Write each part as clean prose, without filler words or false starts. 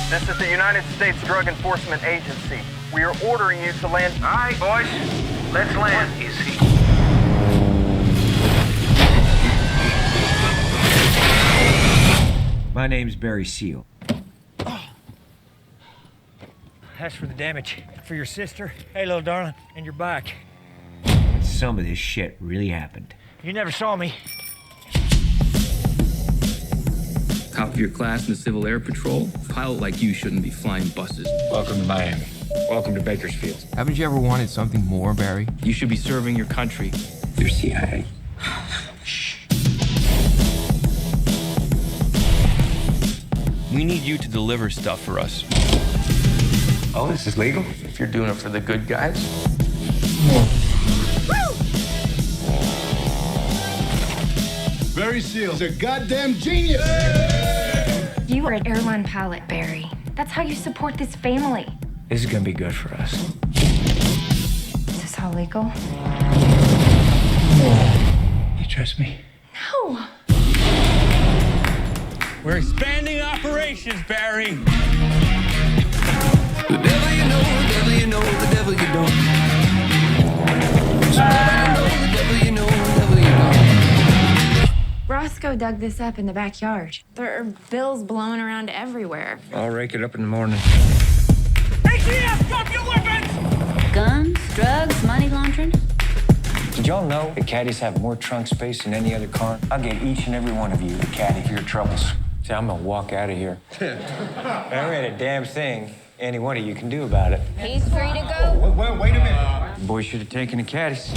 This is the United States Drug Enforcement Agency. We are ordering you to land. All right, boys, let's land. Is he? My name's Barry Seal. That's for the damage. For your sister, hey, little darling, and your back. Some of this shit really happened. You never saw me. Top of your class in the Civil Air Patrol. A pilot like you shouldn't be flying buses. Welcome to Miami. Welcome to Bakersfield. Haven't you ever wanted something more, Barry? You should be serving your country. You're CIA. We need you to deliver stuff for us. Oh, this is legal? If you're doing it for the good guys. Barry Seal's a goddamn genius! You are an airline pilot, Barry. That's how you support this family. This is gonna be good for us. Is this all legal? You trust me? No. We're expanding operations, Barry. The devil you know, the devil you know, the devil you don't. The devil you know, the devil you don't. Roscoe dug this up in the backyard. There are bills blowing around everywhere. I'll rake it up in the morning. ATEM, drop your weapons! Guns, drugs, money laundering. Did y'all know that caddies have more trunk space than any other car? I'll get each and every one of you a caddy for your troubles. See, I'm gonna walk out of here. There ain't a damn thing any one of you can do about it. He's free to go. Wait a minute. The boys should have taken the caddies.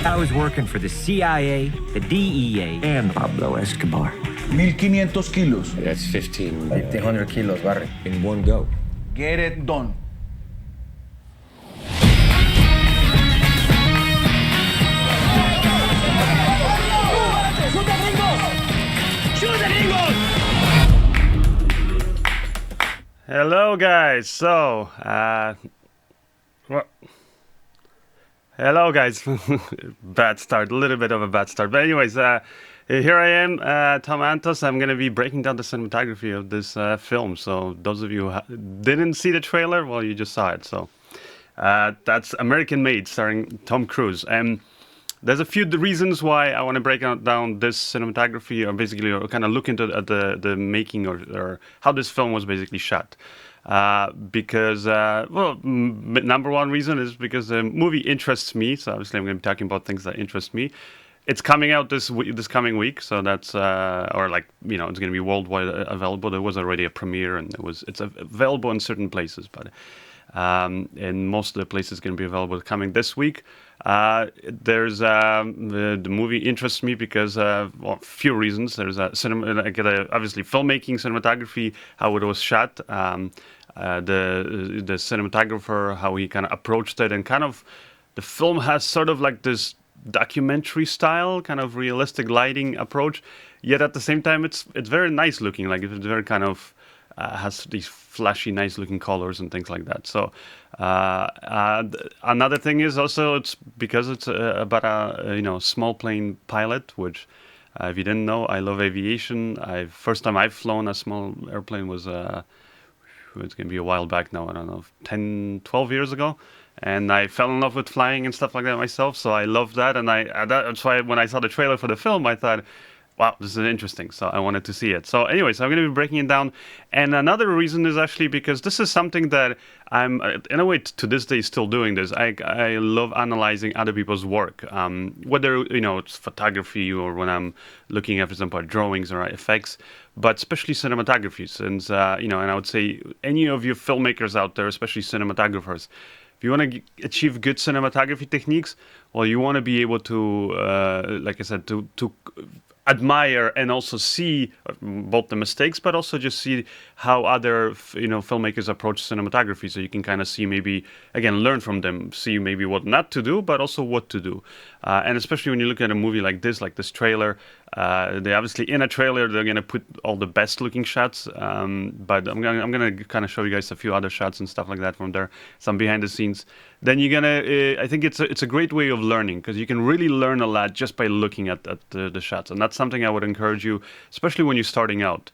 I was working for the CIA, the DEA, and Pablo Escobar. 1,500 kilos. That's 15. 1,500 kilos, Barry. In one go. Get it done. Hello guys, hello guys. Bad start, a little bit of a bad start, but anyways, here I am, Tom Antos. I'm going to be breaking down the cinematography of this film, so those of you who didn't see the trailer, well, you just saw it. So that's American Made, starring Tom Cruise, and there's a few reasons why I want to break down this cinematography, or basically or kind of look into the making or how this film was basically shot. Because, well, number one reason is because the movie interests me, so obviously I'm going to be talking about things that interest me. It's coming out this coming week, so that's, or like, you know, it's going to be worldwide available. There was already a premiere, and it's available in certain places, but and most of the places going to be available coming this week. There's the movie interests me because well, a few reasons. There's obviously filmmaking, cinematography, how it was shot, the cinematographer, how he kind of approached it, and kind of the film has sort of like this documentary style, kind of realistic lighting approach. Yet at the same time, it's very nice looking. Like it's very kind of has these flashy, nice-looking colors and things like that. So another thing is also it's because it's about a small plane pilot, which if you didn't know, I love aviation. First time I've flown a small airplane was it's gonna be a while back now. I don't know, 10, 12 years ago. And I fell in love with flying and stuff like that myself. So I love that, and that's why when I saw the trailer for the film, I thought, wow, this is interesting, so I wanted to see it. So anyways, I'm going to be breaking it down. And another reason is actually because this is something that I'm, in a way, to this day, still doing this. I love analyzing other people's work, whether, it's photography or when I'm looking at, for example, drawings or effects, but especially cinematography. Since, and I would say any of you filmmakers out there, especially cinematographers, if you want to achieve good cinematography techniques, well, you want to be able to, like I said, to admire and also see both the mistakes, but also just see how other filmmakers approach cinematography, so you can kind of see, maybe again learn from them, see maybe what not to do, but also what to do. And especially when you look at a movie like this trailer, They obviously in a trailer they're gonna put all the best looking shots, but I'm gonna kind of show you guys a few other shots and stuff like that from there, some behind the scenes. Then you're gonna, I think it's a great way of learning, because you can really learn a lot just by looking at the shots, and that's something I would encourage you, especially when you're starting out,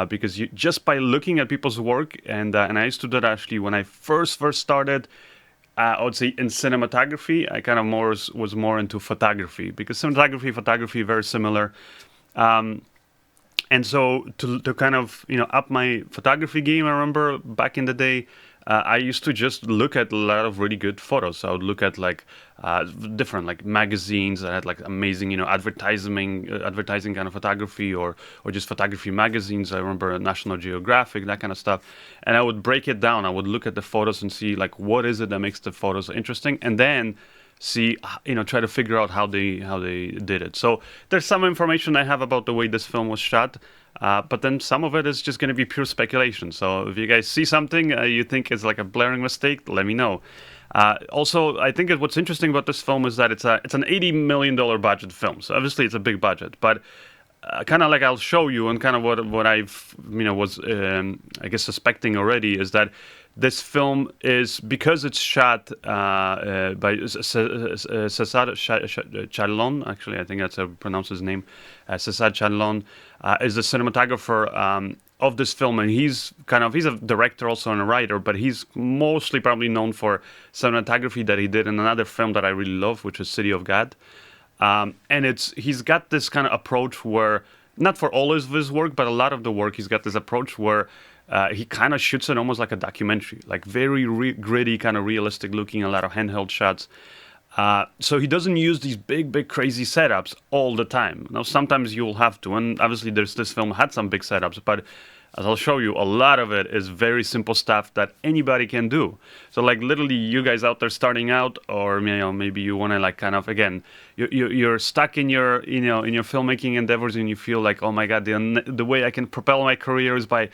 because you just by looking at people's work, and I used to do that actually when I first started. I would say in cinematography, I kind of was more into photography, because photography very similar. And so to kind of, up my photography game, I remember back in the day, I used to just look at a lot of really good photos. So I would look at like different like magazines that had like amazing, advertising kind of photography, or just photography magazines. I remember National Geographic, that kind of stuff. And I would break it down. I would look at the photos and see like what is it that makes the photos interesting, and then see, try to figure out how they did it. So there's some information I have about the way this film was shot, but then some of it is just going to be pure speculation. So if you guys see something you think is like a blaring mistake, let me know. Also, I think what's interesting about this film is that it's an $80 million budget film. So obviously it's a big budget, but kind of like I'll show you, and kind of what I've was I guess suspecting already, is that this film is, because it's shot by Cesar Chalon, actually I think that's how you pronounce his name. Cesar Chalon is the cinematographer of this film, and he's a director also and a writer, but he's mostly probably known for cinematography that he did in another film that I really love, which is City of God. And he's got this kind of approach where, not for all of his work, but a lot of the work, he's got this approach where he kind of shoots it almost like a documentary, like very gritty, kind of realistic looking, a lot of handheld shots. So he doesn't use these big crazy setups all the time. Now sometimes you'll have to, and obviously this film had some big setups, but as I'll show you, a lot of it is very simple stuff that anybody can do. So like literally you guys out there starting out, or maybe you want to like kind of, again, you're stuck in your in your filmmaking endeavors, and you feel like, oh my God, the way I can propel my career is by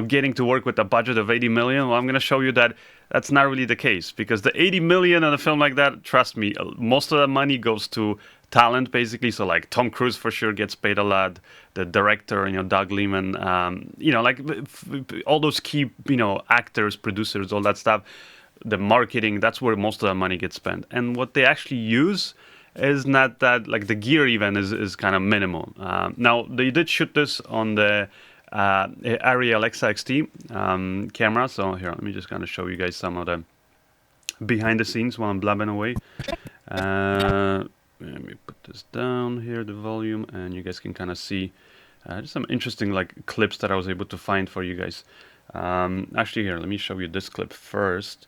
getting to work with a budget of 80 million. Well, I'm going to show you that that's not really the case, because the 80 million on a film like that, trust me, most of that money goes to talent, basically. So like Tom Cruise for sure gets paid a lot. The director, Doug Liman, like all those key, actors, producers, all that stuff. The marketing, that's where most of the money gets spent. And what they actually use is not that, like the gear even is kind of minimal. Now they did shoot this on the Auray Alexa XT camera. So here, let me just kind of show you guys some of the behind the scenes while I'm blabbing away. Let me put this down here, the volume, and you guys can kind of see just some interesting like clips that I was able to find for you guys. Actually, here, let me show you this clip first.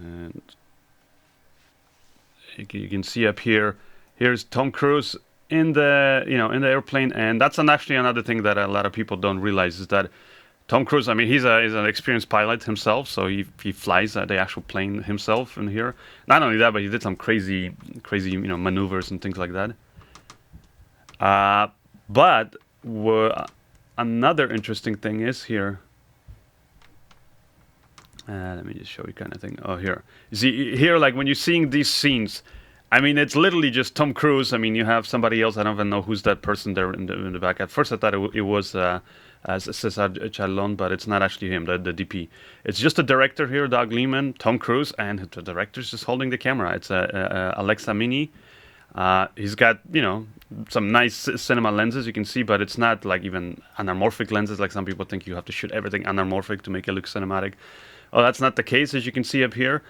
And you can see up here, here's Tom Cruise in the in the airplane, and that's actually another thing that a lot of people don't realize, is that Tom Cruise, I mean, he's an experienced pilot himself, so he flies the actual plane himself in here. Not only that, but he did some crazy maneuvers and things like that. But another interesting thing is here. Let me just show you kind of thing. Oh, here. You see, here, like when you're seeing these scenes, I mean, it's literally just Tom Cruise. I mean, you have somebody else. I don't even know who's that person there in the back. At first, I thought it was Cesar Chalon, but it's not actually him, the DP. It's just the director here, Doug Liman, Tom Cruise, and the director's just holding the camera. It's a Alexa Mini. He's got, some nice cinema lenses, you can see, but it's not like even anamorphic lenses like some people think you have to shoot everything anamorphic to make it look cinematic. Oh, that's not the case, as you can see up here.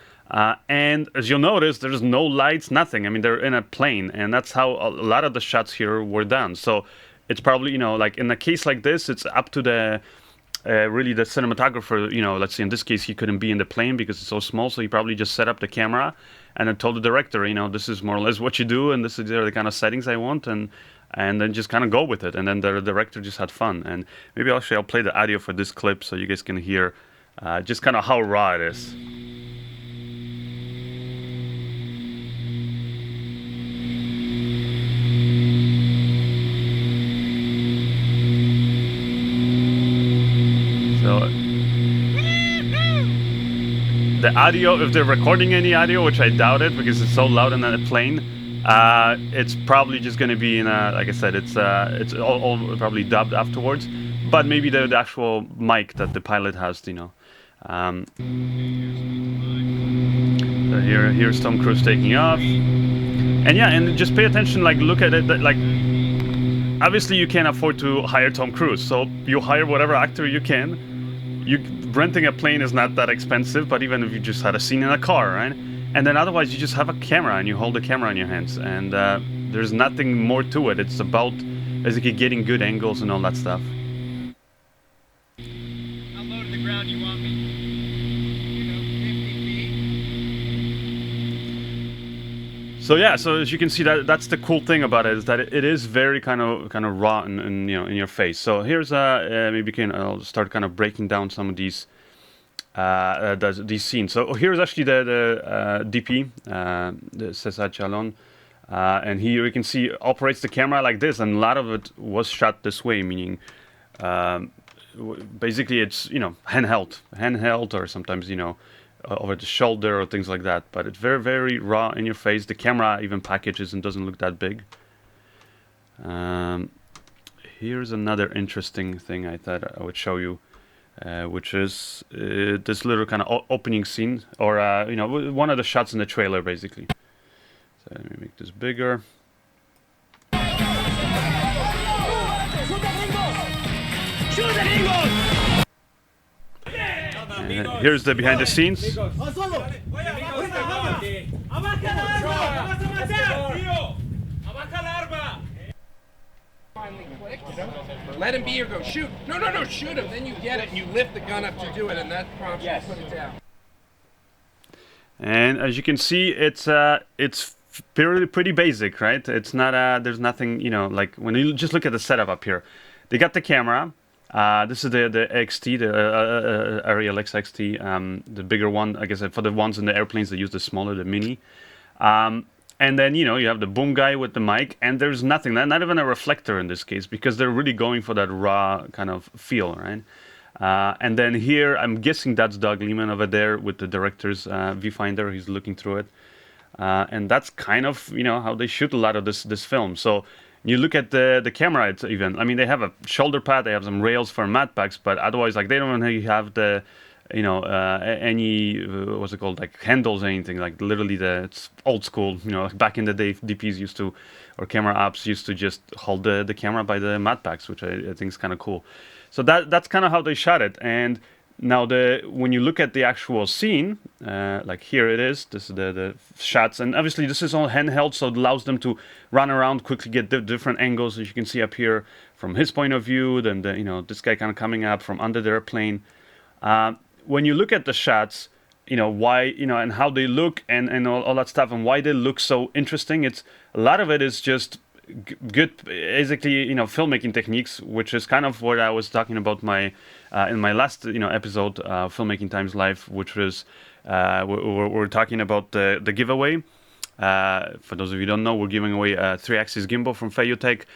And as you'll notice, there's no lights, nothing. I mean, they're in a plane, and that's how a lot of the shots here were done. So it's probably, like in a case like this, it's up to the really the cinematographer. Let's say in this case, he couldn't be in the plane because it's so small, so he probably just set up the camera and then told the director, this is more or less what you do, and these are the kind of settings I want, and then just kind of go with it. And then the director just had fun. And maybe I'll play the audio for this clip so you guys can hear just kind of how raw it is. So the audio, if they're recording any audio, which I doubt it because it's so loud in that plane, It's probably just going to be in a, like I said, it's all probably dubbed afterwards, but maybe the actual mic that the pilot has, you know. So here's Tom Cruise taking off, and yeah, and just pay attention, like look at it, like obviously you can't afford to hire Tom Cruise, so you hire whatever actor you can. Renting a plane is not that expensive, but even if you just had a scene in a car, right? And then otherwise you just have a camera and you hold the camera in your hands, and there's nothing more to it. It's about basically getting good angles and all that stuff. How low to the ground you want me? 50 feet. So yeah, so as you can see, that's the cool thing about it, is that it is very kind of raw and you know, in your face. So here's maybe I'll start kind of breaking down some of these scenes. So here's actually the DP, the Cesar Chalon, and here you can see operates the camera like this, and a lot of it was shot this way, meaning basically it's, you know, handheld, or sometimes, you know, over the shoulder or things like that. But it's very, very raw in your face. The camera even packages and doesn't look that big. Here's another interesting thing I thought I would show you. Which is this little kind of opening scene, or you know, one of the shots in the trailer, basically. So let me make this bigger. And here's the behind the scenes. Let him be or go shoot. No, shoot him. Then you get it and you lift the gun up to do it, and that prompts you to put it down. And as you can see, it's pretty basic, right? It's not there's nothing, you know, like when you just look at the setup up here. They got the camera. This is the XT, the Auray XT, the bigger one. I guess for the ones in the airplanes, they use the smaller, the mini. And then, you know, you have the boom guy with the mic, and there's nothing, not even a reflector in this case, because they're really going for that raw kind of feel, right? And then here, I'm guessing that's Doug Liman over there with the director's viewfinder. He's looking through it. And that's kind of, you know, how they shoot a lot of this film. So you look at the camera, it's even, I mean, they have a shoulder pad, they have some rails for mat packs, but otherwise, like, they don't really have the, you know, any what's it called, like handles or anything. Like literally, it's old school. You know, back in the day, DPs used to, or camera apps used to just hold the camera by the mat packs, which I think is kind of cool. So that's kind of how they shot it. And now when you look at the actual scene, like here it is. This is the shots, and obviously this is all handheld, so it allows them to run around quickly, get different angles, as you can see up here from his point of view. Then you know, this guy kind of coming up from under the airplane. When you look at the shots, you know, why, you know, and how they look and all that stuff, and why they look so interesting, it's a lot of it is just good, basically, you know, filmmaking techniques, which is kind of what I was talking about in my last, you know, episode, Filmmaking Times Live, which was we're talking about the giveaway. For those of you who don't know, we're giving away a 3-axis gimbal from Fayutech.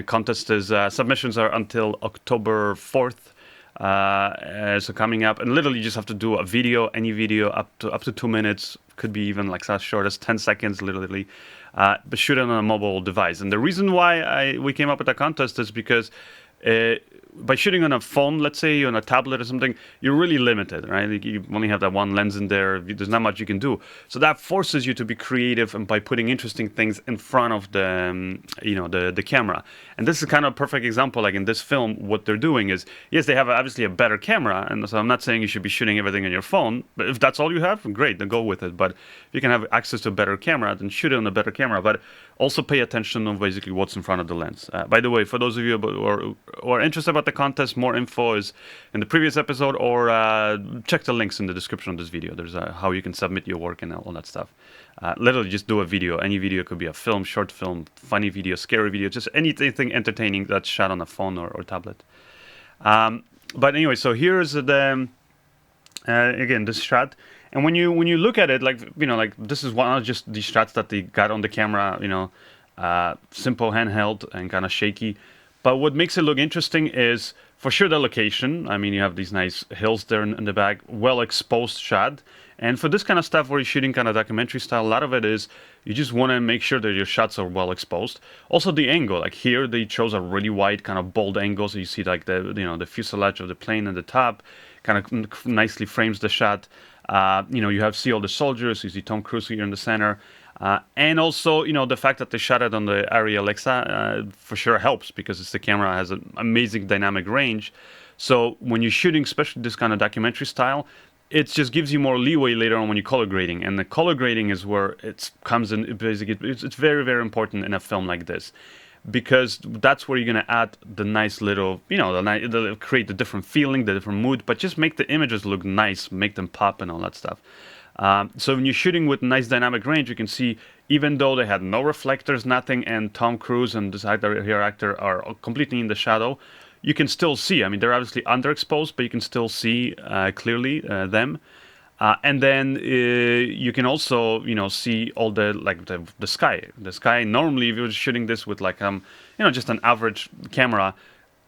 Contest is submissions are until October 4th. So coming up, and literally you just have to do a video, any video up to 2 minutes, could be even like as short as 10 seconds, literally, but shoot it on a mobile device. And the reason why we came up with a contest is because by shooting on a phone, let's say on a tablet or something, you're really limited, right? You only have that one lens in there. There's not much you can do. So that forces you to be creative, and by putting interesting things in front of the, you know, the camera. And this is kind of a perfect example. Like in this film, what they're doing is, yes, they have obviously a better camera, and so I'm not saying you should be shooting everything on your phone. But if that's all you have, great, then go with it. But if you can have access to a better camera, then shoot it on a better camera. But also pay attention on basically what's in front of the lens. By the way, for those of you who are interested about the contest, more info is in the previous episode, or check the links in the description of this video. There's how you can submit your work and all that stuff. Literally just do a video. Any video, could be a film, short film, funny video, scary video, just anything entertaining that's shot on a phone or tablet. But anyway, so here's the again, this shot. And when you look at it, like, you know, like this is one of just these shots that they got on the camera, you know, simple handheld and kind of shaky. But what makes it look interesting is for sure the location. I mean, you have these nice hills there in the back, well exposed shot. And for this kind of stuff where you're shooting kind of documentary style, a lot of it is you just want to make sure that your shots are well exposed. Also the angle, like here they chose a really wide kind of bold angle, so you see like the fuselage of the plane at the top, kind of nicely frames the shot. You see all the soldiers, you see Tom Cruise here in the center. And also, the fact that they shot it on the Auray Alexa for sure helps, because the camera has an amazing dynamic range. So when you're shooting, especially this kind of documentary style, it just gives you more leeway later on when you're color grading. And the color grading is where it comes in. Basically, it's very, very important in a film like this, because that's where you're going to add the nice little, create the different feeling, the different mood, but just make the images look nice, make them pop and all that stuff. So when you're shooting with nice dynamic range, you can see, even though they had no reflectors, nothing, and Tom Cruise and this actor are completely in the shadow, you can still see. I mean, they're obviously underexposed, but you can still see clearly them. And then you can also, see all the sky. The sky, normally, if you were shooting this with just an average camera,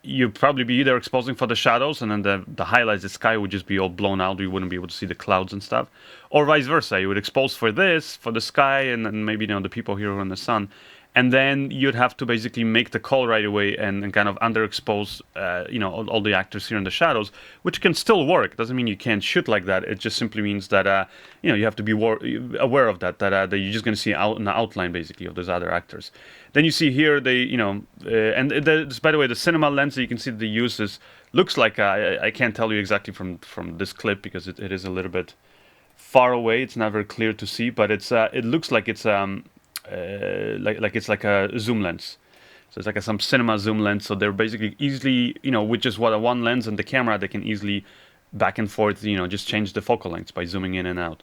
you'd probably be either exposing for the shadows, and then the highlights, the sky would just be all blown out. You wouldn't be able to see the clouds and stuff. Or vice versa. You would expose for this, for the sky, and then maybe, the people here in the sun. And then you'd have to basically make the call right away and kind of underexpose, all the actors here in the shadows, which can still work. Doesn't mean you can't shoot like that. It just simply means that, you have to be aware of that you're just going to see an outline, basically, of those other actors. Then you see here, by the way, the cinema lens that you can see that they use looks like, I can't tell you exactly from this clip, because it is a little bit far away. It's not very clear to see, but it looks like it's it's like a zoom lens. So it's like some cinema zoom lens. So they're basically easily, with just one lens and the camera, they can easily back and forth, just change the focal lengths by zooming in and out.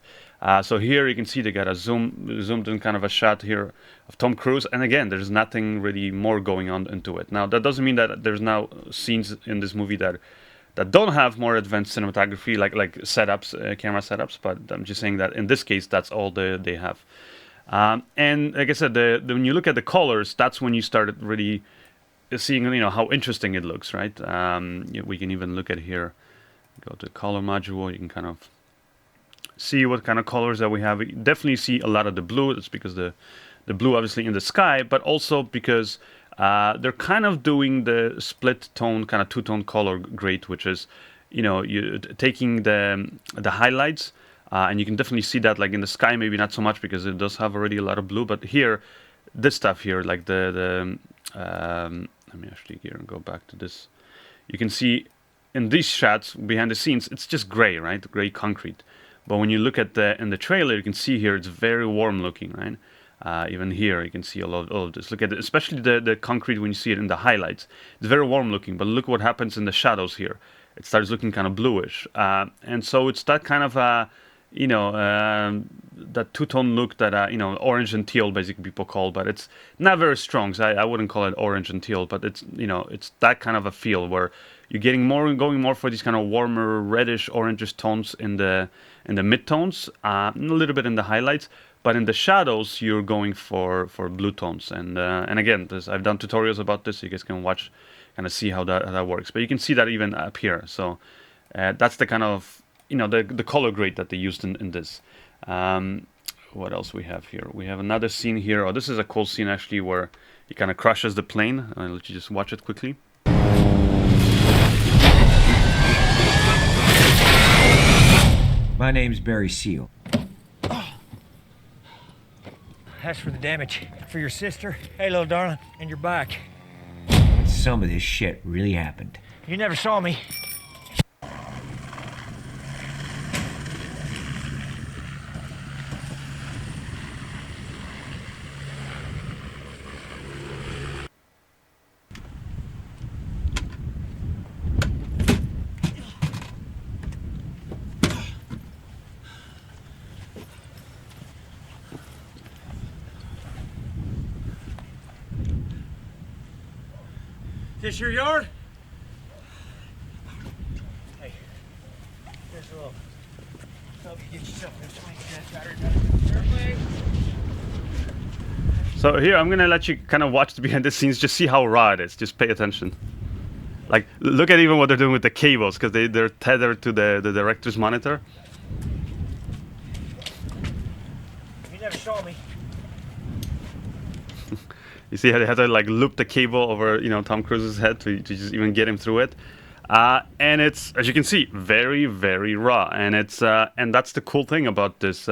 So here you can see they got a zoomed in kind of a shot here of Tom Cruise. And again, there's nothing really more going on into it. Now, that doesn't mean that there's now scenes in this movie that don't have more advanced cinematography, like setups, camera setups. But I'm just saying that in this case, that's all they have. And like I said, when you look at the colors, that's when you started really seeing, how interesting it looks, right? We can even look at here, go to the color module, you can kind of see what kind of colors that we have. You definitely see a lot of the blue. That's because the blue obviously in the sky, but also because they're kind of doing the split tone, kind of two-tone color grade, which is, you taking the highlights. And you can definitely see that, like in the sky, maybe not so much because it does have already a lot of blue. But here, this stuff here, like let me actually here and go back to this. You can see in these shots behind the scenes, it's just gray, right? Gray concrete. But when you look at in the trailer, you can see here it's very warm looking, right? Even here, you can see all of this. Look at it, especially the concrete when you see it in the highlights. It's very warm looking. But look what happens in the shadows here. It starts looking kind of bluish, and so it's that kind of that two-tone look that orange and teal basically people call, but it's not very strong. So I wouldn't call it orange and teal, but it's it's that kind of a feel where you're going more for these kind of warmer reddish orangish tones in the mid-tones, a little bit in the highlights, but in the shadows you're going for blue tones. And again, I've done tutorials about this, so you guys can watch, kind of see how that works. But you can see that even up here. So that's the kind of the color grade that they used in this. What else we have here? We have another scene here. Oh, this is a cool scene actually, where he kind of crashes the plane. I'll let you just watch it quickly. My name's Barry Seal. As for the damage for your sister, hey, little darling, and your back. Some of this shit really happened. You never saw me. This your yard? Hey, there's a little help you get yourself in swing. Battery. So here I'm gonna let you kind of watch the behind the scenes, just see how raw it is. Just pay attention. Like, look at even what they're doing with the cables, because they're tethered to the director's monitor. never saw me. You see how they had to like loop the cable over, Tom Cruise's head to just even get him through it. And it's, as you can see, very, very raw. And it's and that's the cool thing about this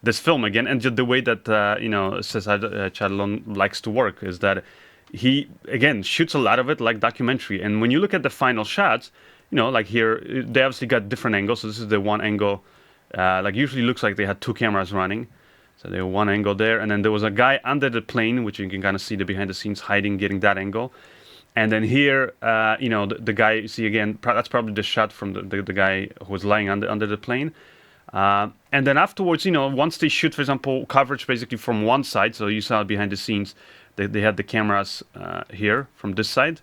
this film again, and just the way that Cesar Chadlon likes to work is that he again shoots a lot of it like documentary. And when you look at the final shots, like here, they obviously got different angles. So this is the one angle. Like usually looks like they had two cameras running. So there was one angle there, and then there was a guy under the plane, which you can kind of see the behind the scenes hiding, getting that angle. And then here, the guy, you see again, that's probably the shot from the guy who was lying under the plane. And then afterwards, once they shoot, for example, coverage basically from one side, so you saw behind the scenes, they had the cameras here from this side.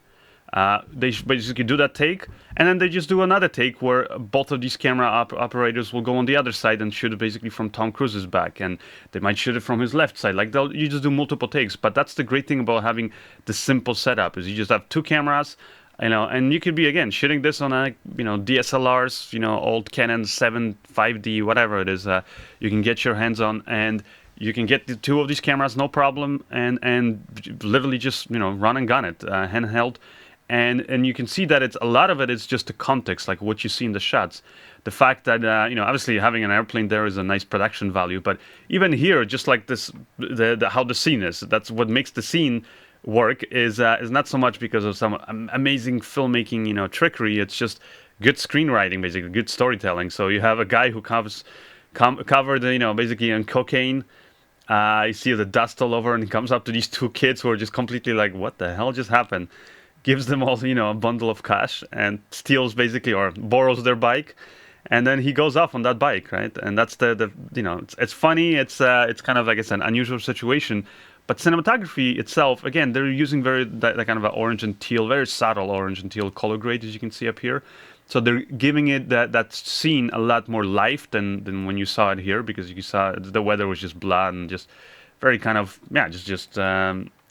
They basically do that take, and then they just do another take where both of these camera operators will go on the other side and shoot it basically from Tom Cruise's back, and they might shoot it from his left side. Like you just do multiple takes, but that's the great thing about having the simple setup is you just have two cameras, and you could be again shooting this on a DSLRs, old Canon 7 5D, whatever it is. You can get your hands on, and you can get the two of these cameras no problem, and literally just run and gun it handheld. And you can see that it's a lot of it is just the context, like what you see in the shots. The fact that obviously having an airplane there is a nice production value, but even here, just like this, how the scene is. That's what makes the scene work. Is not so much because of some amazing filmmaking, trickery. It's just good screenwriting, basically good storytelling. So you have a guy who covered, basically in cocaine. You see the dust all over, and he comes up to these two kids who are just completely like, "What the hell just happened?" Gives them all, a bundle of cash and steals basically or borrows their bike, and then he goes off on that bike, right? And that's it's funny. It's kind of like it's an unusual situation, but cinematography itself, again, they're using that kind of an orange and teal, very subtle orange and teal color grade, as you can see up here. So they're giving it that scene a lot more life than when you saw it here, because you saw the weather was just blah and just very kind of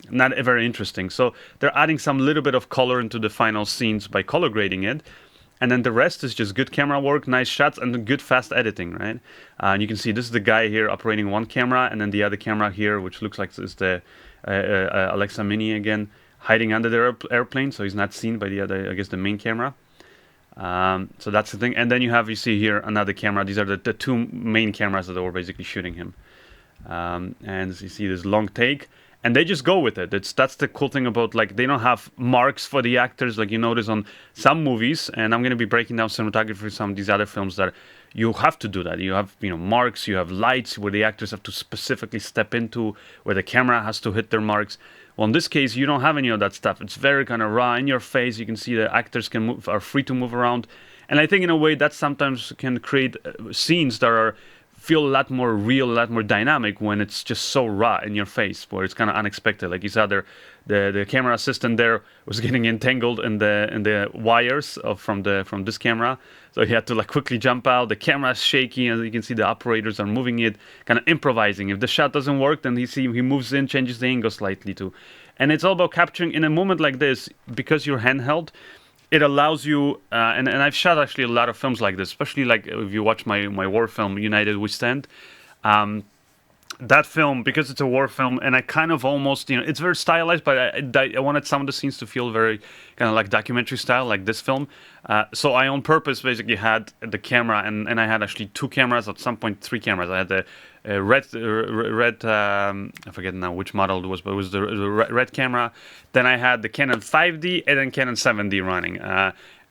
not very interesting. So they're adding some little bit of color into the final scenes by color grading it, and then the rest is just good camera work, nice shots, and good fast editing, right? And you can see this is the guy here operating one camera, and then the other camera here, which looks like is the Alexa Mini again, hiding under the airplane, so he's not seen by the other, I guess, the main camera. So that's the thing. And then you see here another camera. These are the two main cameras that were basically shooting him. And you see this long take, and they just go with it. That's the cool thing about, like, they don't have marks for the actors like you notice on some movies, and I'm going to be breaking down cinematography for some of these other films that you have to do that. You have marks, you have lights where the actors have to specifically step into, where the camera has to hit their marks. Well, in this case, you don't have any of that stuff. It's very kind of raw in your face. You can see the actors are free to move around, and I think in a way that sometimes can create scenes that feel a lot more real, a lot more dynamic when it's just so raw in your face, where it's kind of unexpected. Like you saw there, the camera assistant there was getting entangled in the wires from this camera, so he had to like quickly jump out. The camera is shaky, and you can see the operators are moving it, kind of improvising. If the shot doesn't work, then he moves in, changes the angle slightly too, and it's all about capturing in a moment like this, because you're handheld. It allows you, and I've shot actually a lot of films like this, especially like if you watch my war film, United We Stand. That film, because it's a war film, and I kind of almost, it's very stylized, but I wanted some of the scenes to feel very kind of like documentary style, like this film. So I on purpose basically had the camera, and I had actually two cameras, at some point 3 cameras. I had the red I forget now which model it was, but it was the red camera. Then I had the Canon 5D and then Canon 7D running.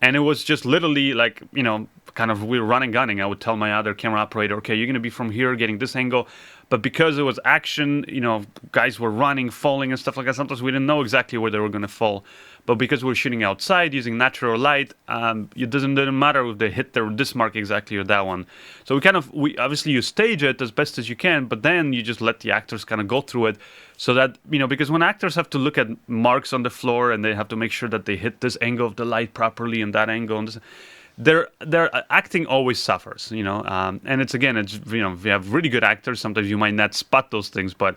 And it was just literally like, kind of we were running gunning. I would tell my other camera operator, okay, you're going to be from here getting this angle. But because it was action, guys were running, falling and stuff like that. Sometimes we didn't know exactly where they were going to fall. But because we were shooting outside using natural light, it didn't matter if they hit this mark exactly or that one. So we obviously you stage it as best as you can, but then you just let the actors kind of go through it, so that because when actors have to look at marks on the floor and they have to make sure that they hit this angle of the light properly and that angle and this, their acting always suffers, and it's if you have really good actors, sometimes you might not spot those things, but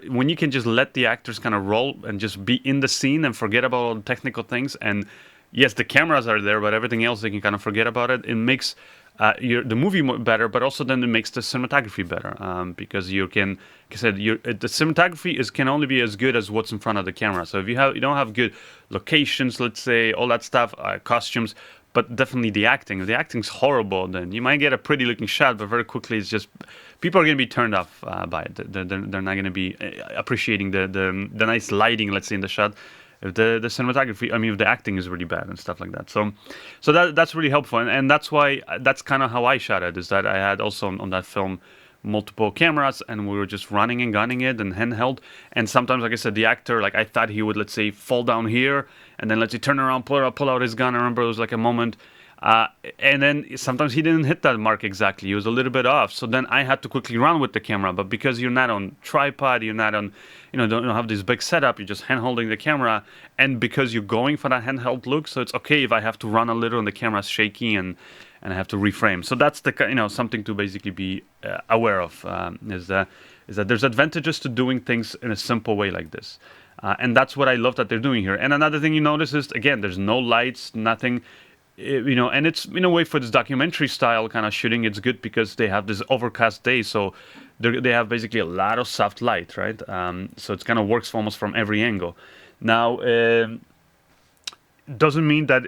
when you can just let the actors kind of roll and just be in the scene and forget about all the technical things, and yes, the cameras are there, but everything else they can kind of forget about it. It makes the movie better, but also then it makes the cinematography better because you can, like I said, the cinematography can only be as good as what's in front of the camera. So if you don't have good locations, let's say, all that stuff, costumes, but definitely the acting. If the acting's horrible, then you might get a pretty looking shot, but very quickly it's just people are going to be turned off by it. They're not going to be appreciating the nice lighting, let's say, in the shot. If the cinematography, I mean, if the acting is really bad and stuff like that. So that's really helpful, and that's why that's kind of how I shot it. Is that I had also on that film multiple cameras, and we were just running and gunning it and handheld. And sometimes, like I said, the actor, like I thought he would, let's say, fall down here, and then let's say turn around, pull out his gun. I remember it was like a moment. And then sometimes he didn't hit that mark exactly. He was a little bit off. So then I had to quickly run with the camera. But because you're not on tripod, you're not on, don't have this big setup. You're just hand holding the camera. And because you're going for that handheld look, so it's okay if I have to run a little and the camera's shaky and I have to reframe. So that's the something to basically be aware of. Is that there's advantages to doing things in a simple way like this. And that's what I love that they're doing here. And another thing you notice is, again, there's no lights, nothing. And it's in a way for this documentary style kind of shooting, it's good because they have this overcast day, so they have basically a lot of soft light, right? So it kind of works almost from every angle. Now, doesn't mean that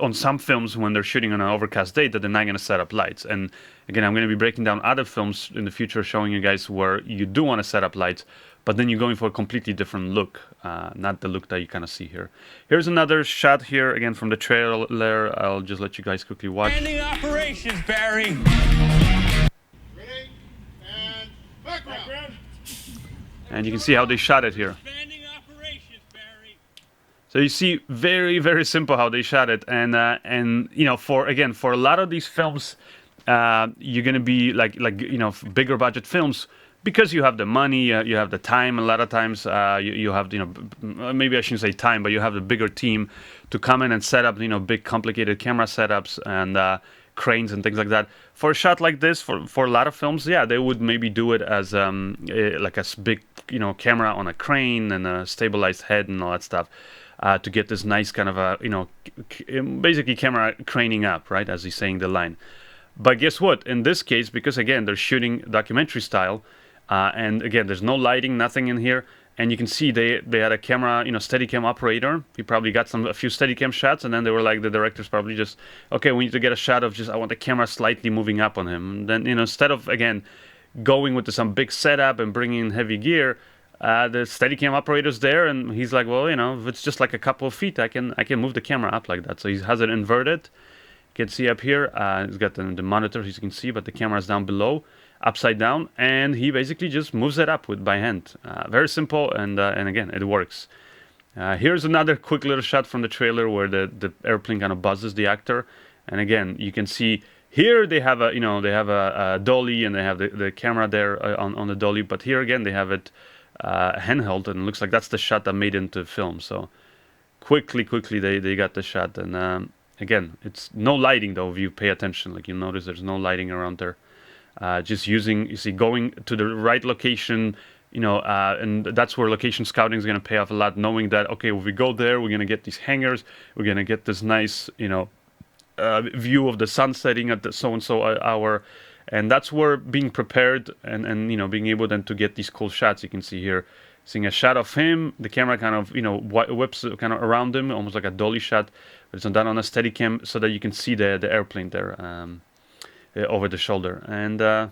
on some films when they're shooting on an overcast day that they're not going to set up lights. And again, I'm going to be breaking down other films in the future showing you guys where you do want to set up lights, but then you're going for a completely different look, not the look that you kind of see here. Here's another shot here, again, from the trailer. I'll just let you guys quickly watch. Ending operations, Barry. Ready? And background. And you can see how they shot it here. So you see, very, very simple how they shot it. And for a lot of these films, you're going to be like bigger budget films, because you have the money, you have the time. A lot of times you have, maybe I shouldn't say time, but you have the bigger team to come in and set up, big complicated camera setups and cranes and things like that. For a shot like this, for a lot of films, yeah, they would maybe do it as like a big, camera on a crane and a stabilized head and all that stuff. To get this nice kind of basically camera craning up, right, as he's saying the line. But guess what? In this case, because again, they're shooting documentary style, and again, there's no lighting, nothing in here, and you can see they had a camera, Steadicam operator. He probably got a few Steadicam shots, and then they were like, the directors probably just, okay, we need to get a shot of I want the camera slightly moving up on him. And then, instead of, again, going with some big setup and bringing in heavy gear, the Steadicam operator's there, and he's like, well, if it's just like a couple of feet, I can move the camera up like that. So he has it inverted. You can see up here, he's got the monitor, as you can see, but the camera's down below, upside down, and he basically just moves it up by hand. Very simple, and again, it works. Here's another quick little shot from the trailer where the airplane kind of buzzes the actor, and again, you can see here they have a dolly, and they have the camera there on the dolly, but here again they have it handheld, and it looks like that's the shot that made it into film. So quickly they got the shot, and again, it's no lighting though. If you pay attention, like you notice, there's no lighting around there. Just going to the right location, and that's where location scouting is going to pay off a lot. Knowing that, okay, if we go there, we're going to get these hangars, we're going to get this nice, view of the sun setting at the so and so hour. And that's where being prepared and being able then to get these cool shots. You can see here, seeing a shot of him, the camera kind of whips kind of around him, almost like a dolly shot. But it's done on a Steadicam so that you can see the airplane there over the shoulder and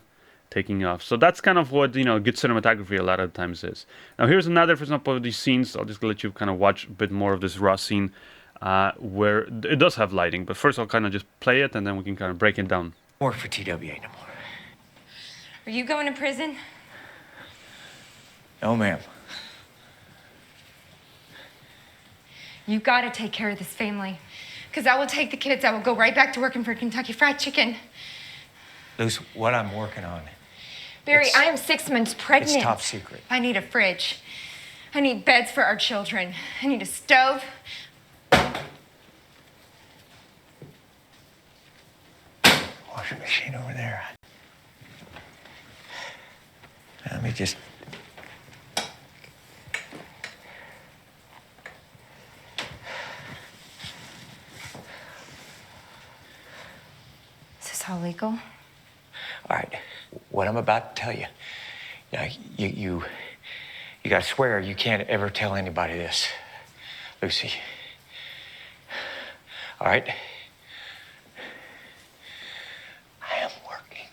taking off. So that's kind of what good cinematography a lot of times is. Now here's another, for example, of these scenes. I'll just let you kind of watch a bit more of this raw scene where it does have lighting. But first I'll kind of just play it, and then we can kind of break it down. Work for TWA no more. Are you going to prison? No, ma'am. You gotta take care of this family. Because I will take the kids. I will go right back to working for Kentucky Fried Chicken. Luz, what I'm working on. Barry, I am 6 months pregnant. It's top secret. I need a fridge. I need beds for our children. I need a stove. Washing machine over there. Let me just... Is this all illegal? All right, what I'm about to tell you. Now, you gotta swear you can't ever tell anybody this, Lucy. All right? I am working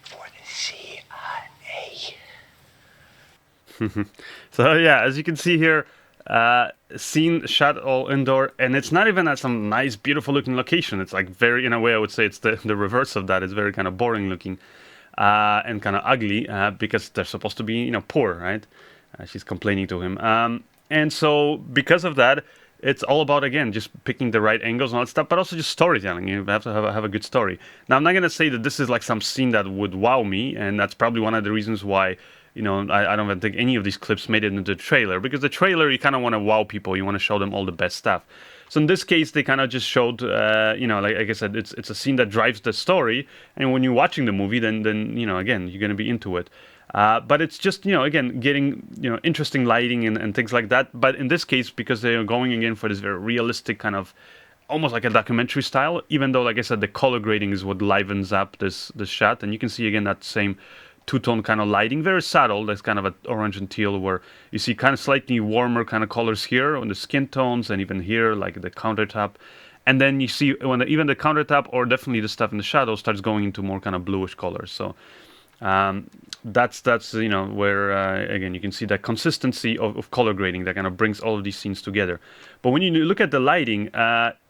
for the CIA. So yeah, as you can see here, scene shot all indoor, and it's not even at some nice, beautiful looking location. It's like very, in a way, I would say it's the reverse of that. It's very kind of boring looking and kind of ugly because they're supposed to be, you know, poor, right? She's complaining to him, and so because of that, it's all about, again, just picking the right angles and all that stuff, but also just storytelling. You have to have a good story. Now, I'm not going to say that this is like some scene that would wow me, and that's probably one of the reasons why, you know, I don't even think any of these clips made it into the trailer, because the trailer, you kind of want to wow people. You want to show them all the best stuff. So in this case, they kind of just showed, you know, like I said, it's a scene that drives the story, and when you're watching the movie, then you know, again, you're going to be into it. But it's just, you know, again, getting, you know, interesting lighting and things like that. But in this case, because they're going again for this very realistic kind of, almost like a documentary style, even though, like I said, the color grading is what livens up this shot. And you can see, again, that same two-tone kind of lighting, very subtle. That's kind of an orange and teal, where you see kind of slightly warmer kind of colors here on the skin tones, and even here, like the countertop. And then you see when even the countertop, or definitely the stuff in the shadow, starts going into more kind of bluish colors. So that's you know, where again you can see that consistency of color grading that kind of brings all of these scenes together. But when you look at the lighting,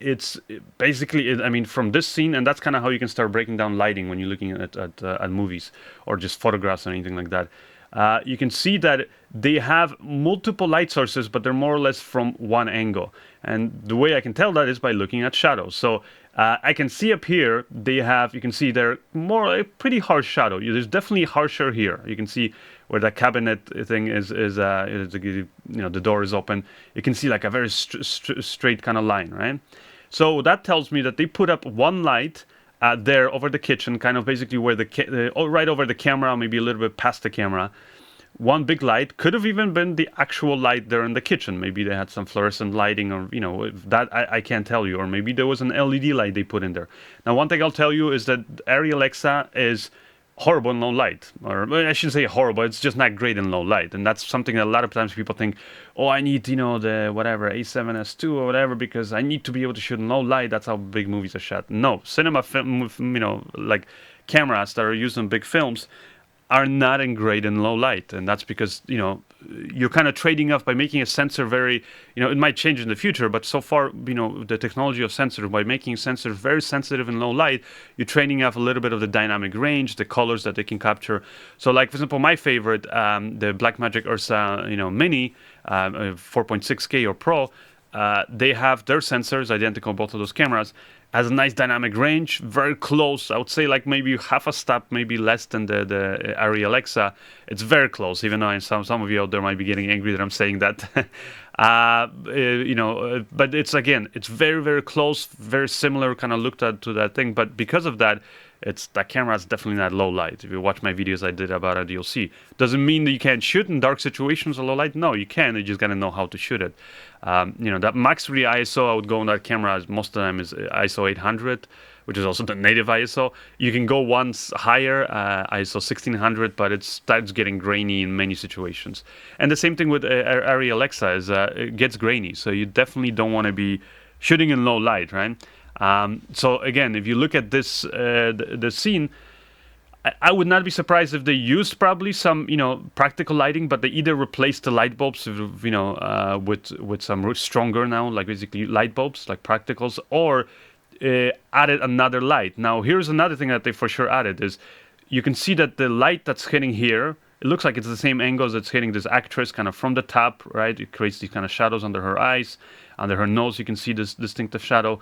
it's basically, I mean, from this scene, and that's kind of how you can start breaking down lighting when you're looking at movies or just photographs or anything like that. You can see that they have multiple light sources, but they're more or less from one angle. And the way I can tell that is by looking at shadows. So I can see up here, they have, you can see they're more a pretty harsh shadow. There's definitely harsher here. You can see where that cabinet thing is you know, the door is open. You can see like a very straight kind of line, right? So that tells me that they put up one light there over the kitchen, kind of basically where right over the camera, maybe a little bit past the camera. One big light could have even been the actual light there in the kitchen. Maybe they had some fluorescent lighting, or, you know, that I can't tell you. Or maybe there was an LED light they put in there. Now, one thing I'll tell you is that Arri Alexa is horrible in low light. Or I shouldn't say horrible, it's just not great in low light. And that's something that a lot of times people think, oh, I need, you know, the whatever, A7S2 or whatever, because I need to be able to shoot in low light. That's how big movies are shot. No, cinema film, you know, like cameras that are used in big films are not in great and low light, and that's because, you know, you're kind of trading off by making a sensor very, you know, it might change in the future, but so far, you know, the technology of sensors, by making sensors very sensitive in low light, you're trading off a little bit of the dynamic range, the colors that they can capture. So, like, for example, my favorite, the Blackmagic Ursa, you know, Mini, 4.6K or Pro, they have their sensors identical, both of those cameras, has a nice dynamic range, very close. I would say like maybe half a step, maybe less than the Arri Alexa. It's very close, even though some of you out there might be getting angry that I'm saying that. You know, but it's, again, it's very, very close, very similar kind of looked at to that thing. But because of that, that camera is definitely not low light. If you watch my videos I did about it, you'll see. Doesn't mean that you can't shoot in dark situations or low light. No, you can. You just gotta know how to shoot it. You know, that max 3 ISO I would go on that camera most of the time is ISO 800, which is also the native ISO. You can go once higher, ISO 1600, but it starts getting grainy in many situations. And the same thing with Arri Alexa is it gets grainy. So you definitely don't want to be shooting in low light, right? So again, if you look at this the scene, I would not be surprised if they used probably some, you know, practical lighting, but they either replaced the light bulbs, you know, with some stronger now, like basically light bulbs, like practicals, or added another light. Now, here's another thing that they for sure added is you can see that the light that's hitting here, it looks like it's the same angle as it's hitting this actress kind of from the top, right? It creates these kind of shadows under her eyes, under her nose. You can see this distinctive shadow.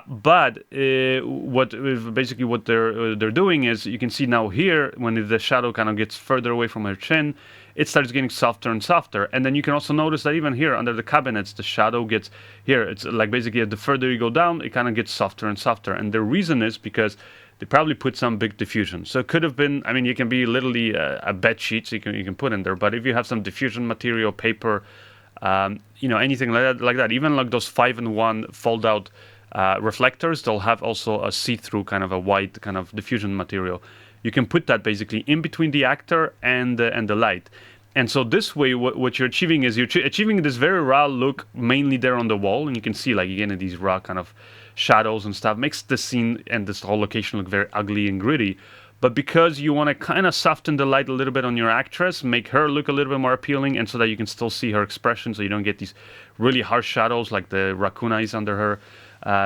But what they're doing is, you can see now here, when the shadow kind of gets further away from her chin, it starts getting softer and softer. And then you can also notice that even here under the cabinets, the shadow gets here. It's like basically the further you go down, it kind of gets softer and softer. And the reason is because they probably put some big diffusion. So it could have been, I mean, you can be literally a bed sheet, so you can put in there. But if you have some diffusion material, paper, you know, anything like that, even like those 5-in-1 fold-out reflectors, they'll have also a see-through kind of a white kind of diffusion material. You can put that basically in between the actor and the light. And so this way, what you're achieving is you're achieving this very raw look mainly there on the wall. And you can see, like, again, these raw kind of shadows and stuff makes the scene and this whole location look very ugly and gritty. But because you want to kind of soften the light a little bit on your actress, make her look a little bit more appealing, and so that you can still see her expression, so you don't get these really harsh shadows like the raccoon eyes under her,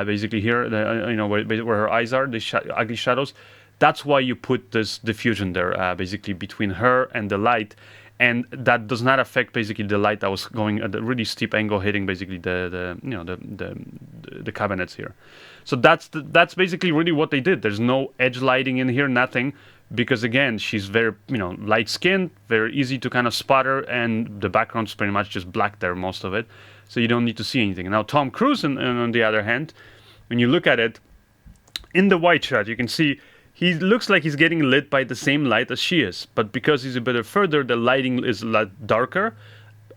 basically here, where her eyes are, the ugly shadows. That's why you put this diffusion there, basically between her and the light, and that does not affect basically the light that was going at a really steep angle, hitting basically the cabinets here. So that's basically really what they did. There's no edge lighting in here, nothing, because again, she's very light skinned, very easy to kind of spot her, and the background's pretty much just black there, most of it, so you don't need to see anything. Now Tom Cruise, on the other hand, when you look at it in the wide shot, you can see he looks like he's getting lit by the same light as she is, but because he's a bit further, the lighting is a lot darker,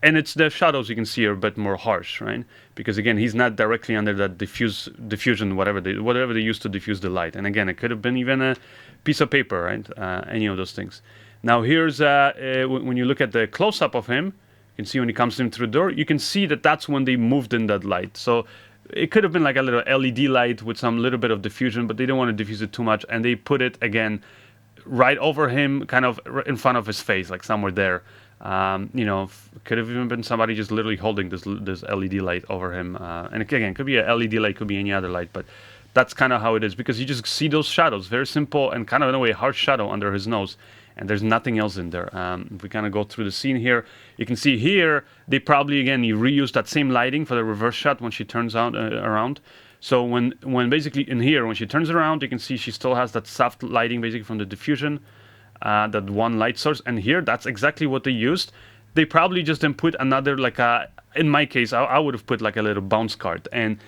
and it's the shadows you can see are a bit more harsh, right? Because again, he's not directly under that diffusion, whatever they use to diffuse the light. And again, it could have been even a piece of paper, right? Any of those things. Now here's when you look at the close-up of him, you can see when he comes in through the door, you can see that that's when they moved in that light. So it could have been like a little LED light with some little bit of diffusion, but they don't want to diffuse it too much, and they put it again right over him, kind of in front of his face, like somewhere there. Could have even been somebody just literally holding this LED light over him. And again, could be a LED light, could be any other light, but that's kind of how it is, because you just see those shadows, very simple and kind of in a way harsh shadow under his nose, and there's nothing else in there. If we kind of go through the scene here, you can see here they probably again reused that same lighting for the reverse shot when she turns around. So when basically in here when she turns around, you can see she still has that soft lighting basically from the diffusion, that one light source, and here that's exactly what they used. They probably just then put another, like in my case I would have put like a little bounce card, and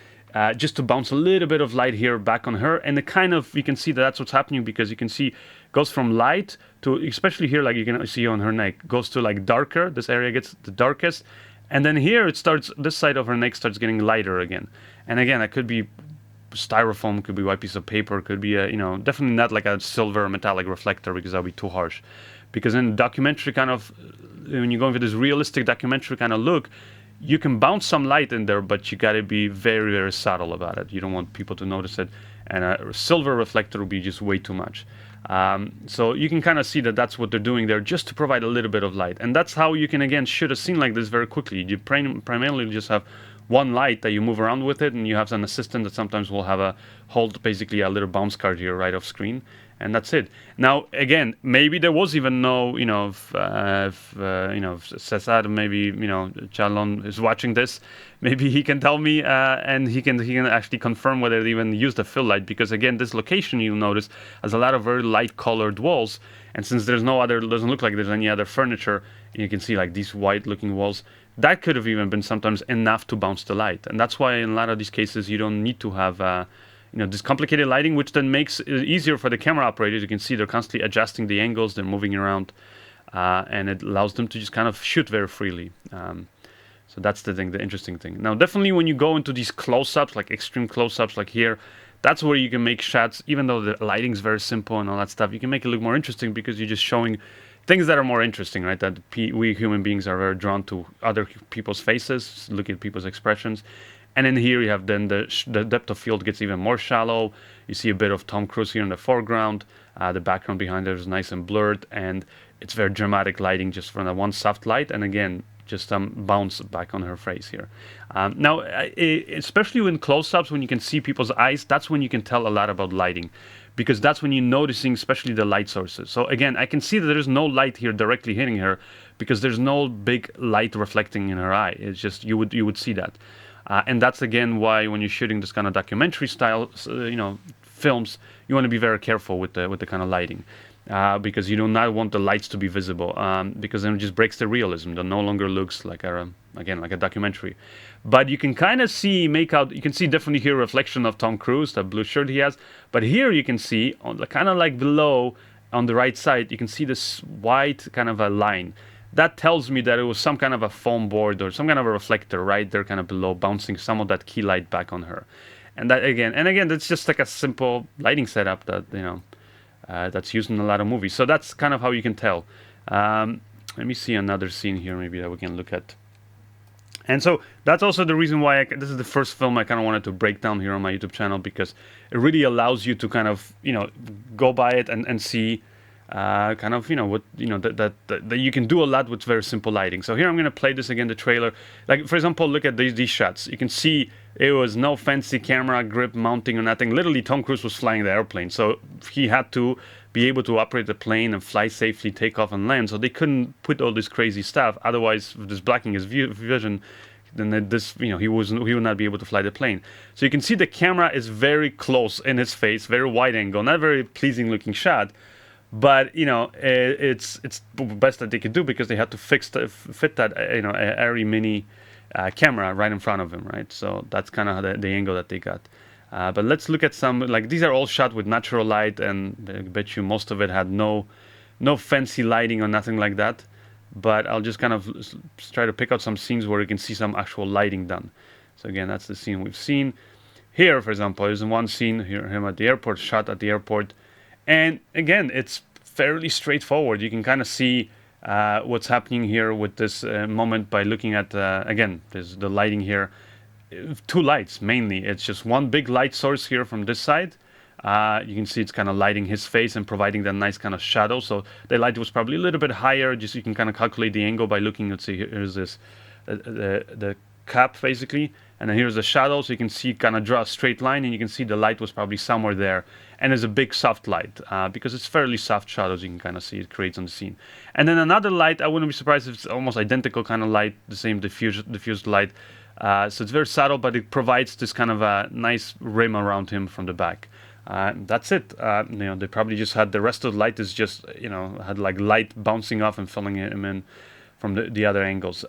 just to bounce a little bit of light here back on her, and the kind of, you can see that that's what's happening, because you can see goes from light to, especially here, like you can see on her neck, goes to like darker, this area gets the darkest, and then here it starts, this side of her neck starts getting lighter again. And again, it could be styrofoam, could be white piece of paper, could be definitely not like a silver metallic reflector, because that would be too harsh. Because in documentary kind of, when you're going for this realistic documentary kind of look, you can bounce some light in there, but you got to be very, very subtle about it. You don't want people to notice it, and a silver reflector would be just way too much. So you can kind of see that that's what they're doing there, just to provide a little bit of light. And that's how you can again shoot a scene like this very quickly. You primarily just have one light that you move around with it, and you have an assistant that sometimes will have hold basically a little bounce card here right off screen, and that's it. Now again, maybe there was even no, if Cesar, maybe Chalon is watching this, maybe he can tell me, and he can actually confirm whether they even used a fill light, because again, this location, you'll notice, has a lot of very light colored walls, and since there's no other, doesn't look like there's any other furniture, you can see like these white looking walls, that could have even been sometimes enough to bounce the light. And that's why in a lot of these cases you don't need to have this complicated lighting, which then makes it easier for the camera operators. You can see they're constantly adjusting the angles, they're moving around, and it allows them to just kind of shoot very freely. So that's the thing, the interesting thing. Now definitely when you go into these close-ups, like extreme close-ups like here, that's where you can make shots, even though the lighting's very simple and all that stuff, you can make it look more interesting, because you're just showing things that are more interesting, right? That we human beings are very drawn to other people's faces, look at people's expressions. And then here you have then the depth of field gets even more shallow. You see a bit of Tom Cruise here in the foreground. The background behind there is nice and blurred, and it's very dramatic lighting just from that one soft light. And again, just bounce back on her face here. Now, especially in close-ups, when you can see people's eyes, that's when you can tell a lot about lighting, because that's when you're noticing especially the light sources. So again, I can see that there's no light here directly hitting her, because there's no big light reflecting in her eye. It's just, you would see that. And that's again why when you're shooting this kind of documentary style, films, you want to be very careful with the kind of lighting, because you do not want the lights to be visible, because then it just breaks the realism. That no longer looks like a documentary. But you can kind of see, you can see definitely here a reflection of Tom Cruise, that blue shirt he has. But here you can see, on the kind of like below on the right side, you can see this white kind of a line. That tells me that it was some kind of a foam board or some kind of a reflector right there kind of below, bouncing some of that key light back on her. And again, that's just like a simple lighting setup that that's used in a lot of movies. So that's kind of how you can tell. Let me see another scene here, maybe that we can look at. And so that's also the reason why this is the first film I kind of wanted to break down here on my YouTube channel, because it really allows you to kind of go by it and see kind of what that you can do a lot with very simple lighting. So here I'm going to play this again, the trailer. Like for example, look at these shots. You can see it was no fancy camera grip mounting or nothing. Literally, Tom Cruise was flying the airplane, so he had to be able to operate the plane and fly safely, take off and land. So they couldn't put all this crazy stuff. Otherwise, with this blocking his vision, then this he would not be able to fly the plane. So you can see the camera is very close in his face, very wide angle, not very pleasing looking shot. But it's the best that they could do, because they had to fit that Array mini camera right in front of him, right? So that's kind of the angle that they got. But let's look at some, like these are all shot with natural light, and I bet you most of it had no fancy lighting or nothing like that. But I'll just kind of try to pick out some scenes where you can see some actual lighting done. So again, that's the scene we've seen. Here, for example, is one scene here, him at the airport, shot at the airport. And again, it's fairly straightforward. You can kind of see what's happening here with this moment by looking at, again, there's the lighting here. Two lights, mainly. It's just one big light source here from this side. You can see it's kind of lighting his face and providing that nice kind of shadow. So the light was probably a little bit higher. Just you can kind of calculate the angle by looking. Let's see, here's this, the cap basically. And then here's the shadow, so you can see kind of draw a straight line, and you can see the light was probably somewhere there. And there's a big soft light, because it's fairly soft shadows, you can kind of see it creates on the scene. And then another light, I wouldn't be surprised if it's almost identical kind of light, the same diffused light. So it's very subtle, but it provides this kind of a nice rim around him from the back. That's it. They probably just had the rest of the light is just, had like light bouncing off and filling him in from the other angles.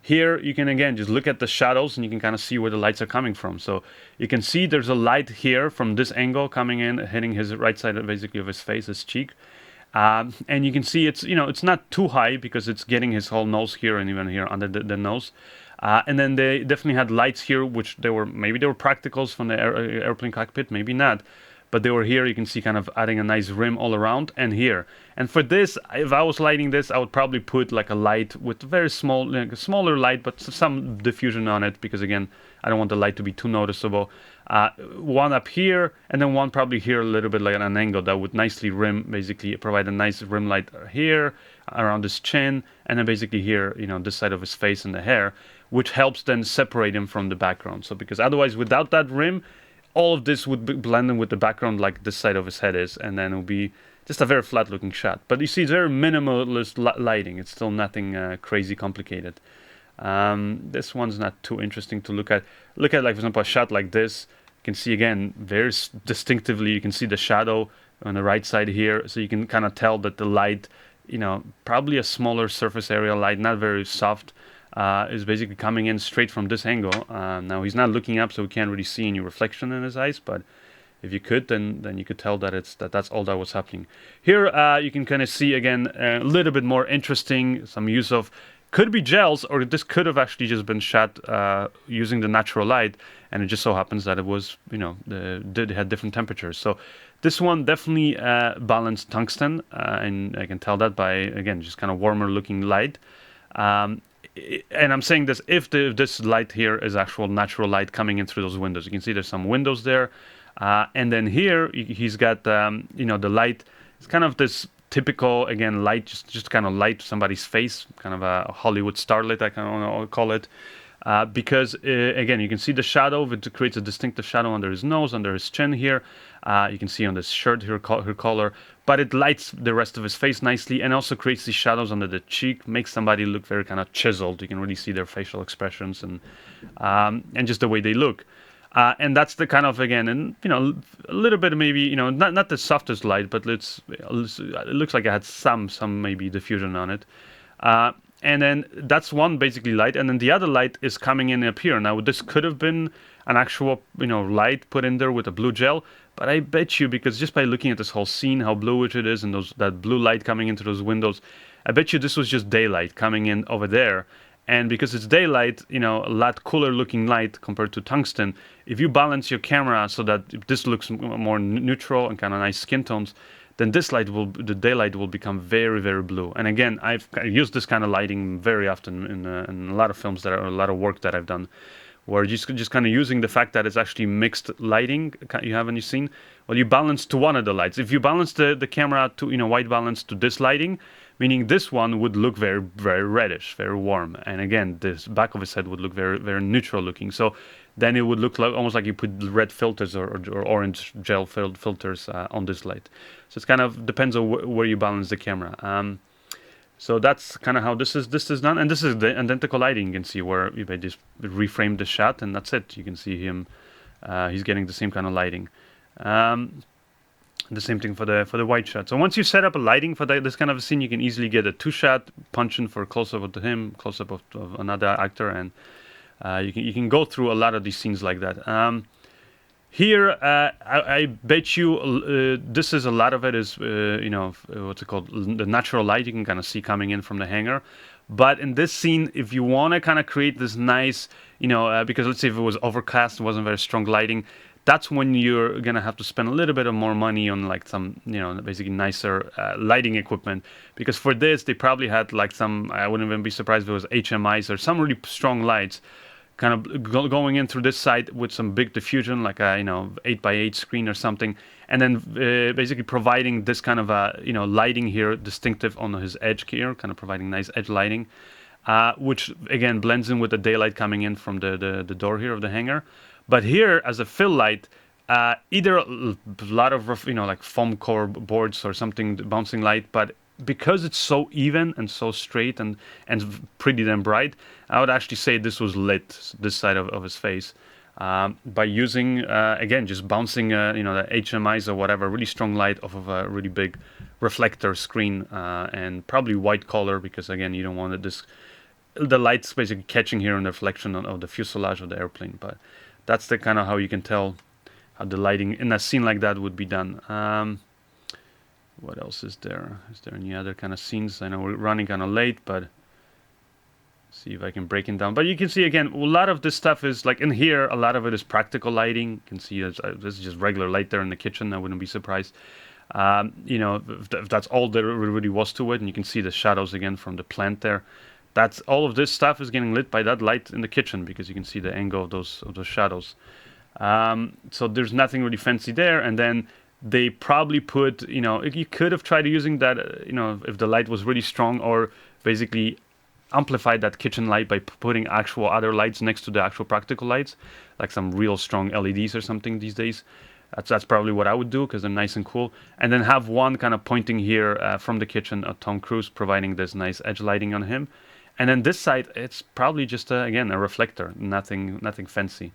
Here you can again just look at the shadows, and you can kind of see where the lights are coming from. So you can see there's a light here from this angle coming in, hitting his right side basically of his face, his cheek. And you can see it's not too high, because it's getting his whole nose here and even here under the nose. And then they definitely had lights here, which maybe they were practicals from the airplane cockpit, maybe not. But they were here, you can see kind of adding a nice rim all around, and here. And for this, if I was lighting this, I would probably put like a light with very small, like a smaller light, but some diffusion on it, because again, I don't want the light to be too noticeable. One up here, and then one probably here a little bit like at an angle that would nicely rim, basically provide a nice rim light here, around his chin, and then basically here, this side of his face and the hair, which helps then separate him from the background. So because otherwise, without that rim, all of this would be blending with the background like this side of his head is, and then it would be just a very flat looking shot. But you see it's very minimalist lighting. It's still nothing crazy complicated. This one's not too interesting to look at. Look at, like, for example, a shot like this. You can see again very distinctively, you can see the shadow on the right side here, so you can kind of tell that the light, probably a smaller surface area light, not very soft, is basically coming in straight from this angle. Now he's not looking up, so we can't really see any reflection in his eyes, but if you could, then you could tell that that's all that was happening. Here you can kind of see again a little bit more interesting, some use of, could be gels, or this could have actually just been shot using the natural light, and it just so happens that it was, they had different temperatures. So this one definitely balanced tungsten, and I can tell that by, again, just kind of warmer looking light. And I'm saying this if this light here is actual natural light coming in through those windows. You can see there's some windows there. And then here he's got, the light. It's kind of this typical, again, light, just kind of light somebody's face, kind of a Hollywood starlight, I kind of want to call it. Because, again, you can see the shadow. It creates a distinctive shadow under his nose, under his chin here. You can see on this shirt her collar. But it lights the rest of his face nicely, and also creates these shadows under the cheek, makes somebody look very kind of chiseled. You can really see their facial expressions and just the way they look. And that's the kind of, again, and a little bit maybe, not the softest light, but it looks like it had some maybe diffusion on it. And then that's one basically light, and then the other light is coming in up here. Now this could have been an actual light put in there with a blue gel, but I bet you, because just by looking at this whole scene, how bluish it is, and that blue light coming into those windows, I bet you this was just daylight coming in over there. And because it's daylight, a lot cooler looking light compared to tungsten. If you balance your camera so that this looks more neutral and kind of nice skin tones, then the daylight will become very, very blue. And again, I've used this kind of lighting very often in a lot of films a lot of work that I've done, where just kind of using the fact that it's actually mixed lighting you have in your scene. Well, you balance to one of the lights. If you balance the camera to white balance to this lighting, meaning this one would look very, very reddish, very warm. And again, this back of his head would look very, very neutral looking. So then it would look like almost like you put red filters or orange gel filled filters on this light. So it's kind of depends on where you balance the camera. So that's kind of how this is done. And this is the identical lighting you can see where if I just reframe the shot and that's it. You can see him, he's getting the same kind of lighting. The same thing for the white shot. So once you set up a lighting for this kind of a scene, you can easily get a 2-shot punch in for close-up of him, close-up of another actor, and you can go through a lot of these scenes like that. Here, I bet you this is a lot of it is what's it called, the natural light you can kind of see coming in from the hangar. But in this scene, if you want to kind of create this nice, because let's say if it was overcast, it wasn't very strong lighting, that's when you're gonna have to spend a little bit of more money on like some, basically nicer lighting equipment. Because for this, they probably had like some, I wouldn't even be surprised if it was HMIs or some really strong lights, kind of going in through this side with some big diffusion, like a 8x8 screen or something, and then basically providing this kind of lighting here, distinctive on his edge here, kind of providing nice edge lighting, which again blends in with the daylight coming in from the door here of the hangar. But here, as a fill light, either a lot of like foam core boards or something bouncing light, but because it's so even and so straight and pretty damn bright, I would actually say this was lit, this side of his face, by using, again, just bouncing, the HMIs or whatever, really strong light off of a really big reflector screen, and probably white color, because again, you don't want the light's basically catching here on the reflection of the fuselage of the airplane. But that's the kind of how you can tell how the lighting in a scene like that would be done. What else is there? Is there any other kind of scenes? I know we're running kind of late, but see if I can break it down. But you can see again, a lot of this stuff is like in here, a lot of it is practical lighting. You can see this is just regular light there in the kitchen. I wouldn't be surprised. If that's all there really was to it, and you can see the shadows again from the plant there. That's all of this stuff is getting lit by that light in the kitchen because you can see the angle of those shadows. So there's nothing really fancy there. And then they probably put, you could have tried using that, if the light was really strong, or basically amplified that kitchen light by putting actual other lights next to the actual practical lights, like some real strong LEDs or something these days. That's probably what I would do because they're nice and cool. And then have one kind of pointing here from the kitchen of Tom Cruise, providing this nice edge lighting on him. And then this side, it's probably just, again, a reflector, nothing fancy.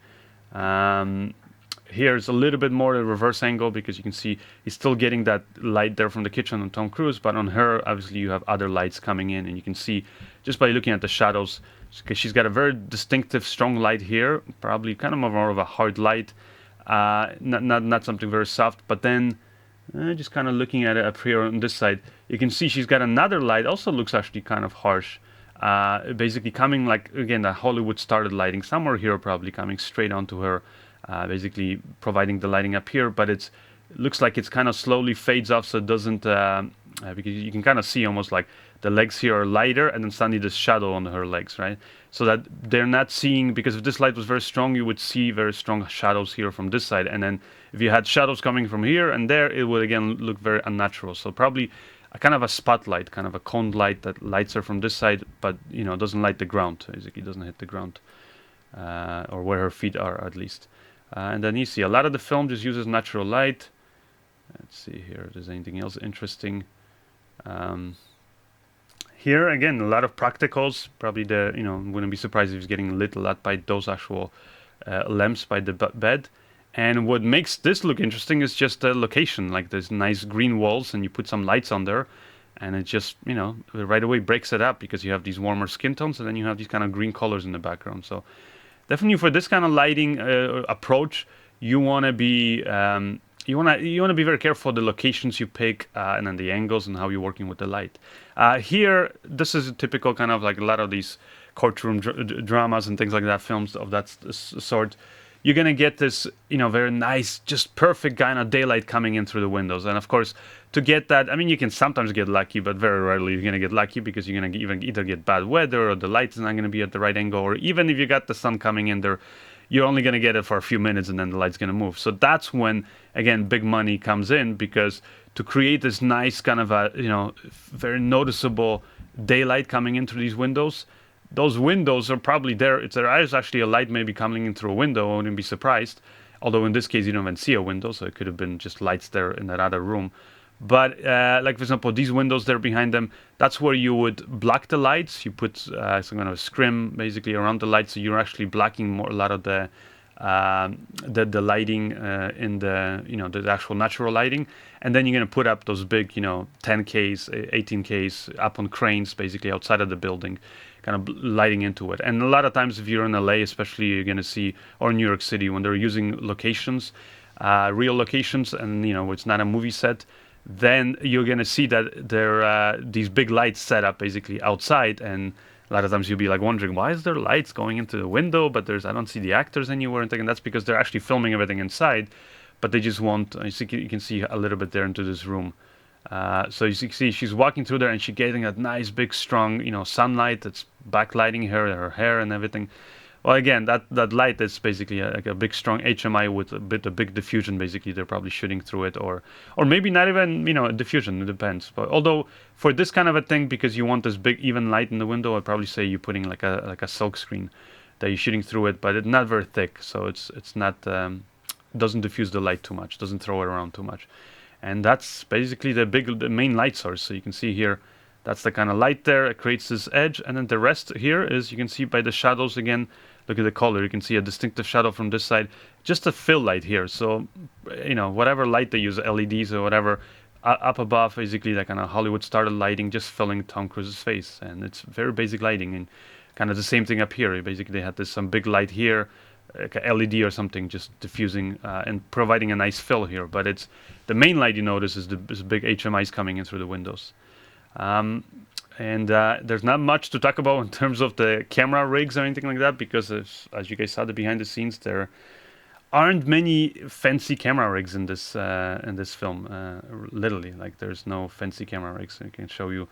Here's a little bit more a reverse angle because you can see he's still getting that light there from the kitchen on Tom Cruise, but on her, obviously, you have other lights coming in, and you can see just by looking at the shadows, because she's got a very distinctive, strong light here, probably kind of more of a hard light, not something very soft, but then just kind of looking at it up here on this side, you can see she's got another light, also looks actually kind of harsh. Basically coming like, again, the Hollywood started lighting somewhere here, probably coming straight onto her, basically providing the lighting up here, but it looks like it's kind of slowly fades off, so it doesn't, because you can kind of see almost like the legs here are lighter and then suddenly the shadow on her legs, right? So that they're not seeing, because if this light was very strong, you would see very strong shadows here from this side, and then if you had shadows coming from here and there, it would again look very unnatural. So probably a kind of a spotlight, kind of a coned light that lights her from this side, but doesn't light the ground. Basically, doesn't hit the ground, or where her feet are at least. And then you see a lot of the film just uses natural light. Let's see here if there's anything else interesting. Here again, a lot of practicals. Probably wouldn't be surprised if it's getting lit a lot by those actual lamps by the bed. And what makes this look interesting is just the location, like there's nice green walls and you put some lights on there and it just, right away breaks it up because you have these warmer skin tones and then you have these kind of green colors in the background. So definitely for this kind of lighting approach, you want to be you want to be very careful of the locations you pick and then the angles and how you're working with the light. Here, this is a typical kind of like a lot of these courtroom dramas and things like that, films of that sort, you're going to get this, very nice, just perfect kind of daylight coming in through the windows. And of course, to get that, I mean, you can sometimes get lucky, but very rarely you're going to get lucky because you're going to either get bad weather or the light is not going to be at the right angle, or even if you got the sun coming in there, you're only going to get it for a few minutes and then the light's going to move. So that's when, again, big money comes in, because to create this nice kind of a, very noticeable daylight coming in through these windows, those windows are probably there. There is actually a light maybe coming in through a window. I wouldn't be surprised. Although in this case, you don't even see a window, so it could have been just lights there in that other room. But like, for example, these windows there behind them, that's where you would block the lights. You put some kind of scrim basically around the lights, so you're actually blocking a lot of the lighting in the actual natural lighting. And then you're going to put up those big, 10Ks, 18Ks up on cranes basically outside of the building, kind of lighting into it. And a lot of times if you're in LA especially, you're going to see, or New York City, when they're using locations, real locations, and it's not a movie set, then you're going to see that there are these big lights set up basically outside. And a lot of times you'll be like wondering, why is there lights going into the window, but I don't see the actors anywhere, and thinking that's because they're actually filming everything inside, but they just want, you can see a little bit there into this room. So you see she's walking through there and she's getting that nice big strong sunlight that's backlighting her hair and everything. Well, again, that light is basically like a big strong HMI with a big diffusion. Basically, they're probably shooting through it, or maybe not even a diffusion. It depends. But although for this kind of a thing, because you want this big even light in the window, I'd probably say you're putting like a silk screen that you're shooting through it, but it's not very thick, so it's not doesn't diffuse the light too much, doesn't throw it around too much. And that's basically the main light source. So you can see here, that's the kind of light there. It creates this edge, and then the rest here is, you can see by the shadows again. Look at the color. You can see a distinctive shadow from this side. Just a fill light here. So, whatever light they use, LEDs or whatever, up above, basically that kind of Hollywood started lighting, just filling Tom Cruise's face. And it's very basic lighting. And kind of the same thing up here. Basically, they had some big light here, like a LED or something, just diffusing and providing a nice fill here. But it's the main light you notice is this big HMIs coming in through the windows. And there's not much to talk about in terms of the camera rigs or anything like that, because as you guys saw the behind the scenes, there aren't many fancy camera rigs in this film. Literally, like, there's no fancy camera rigs. I can show you,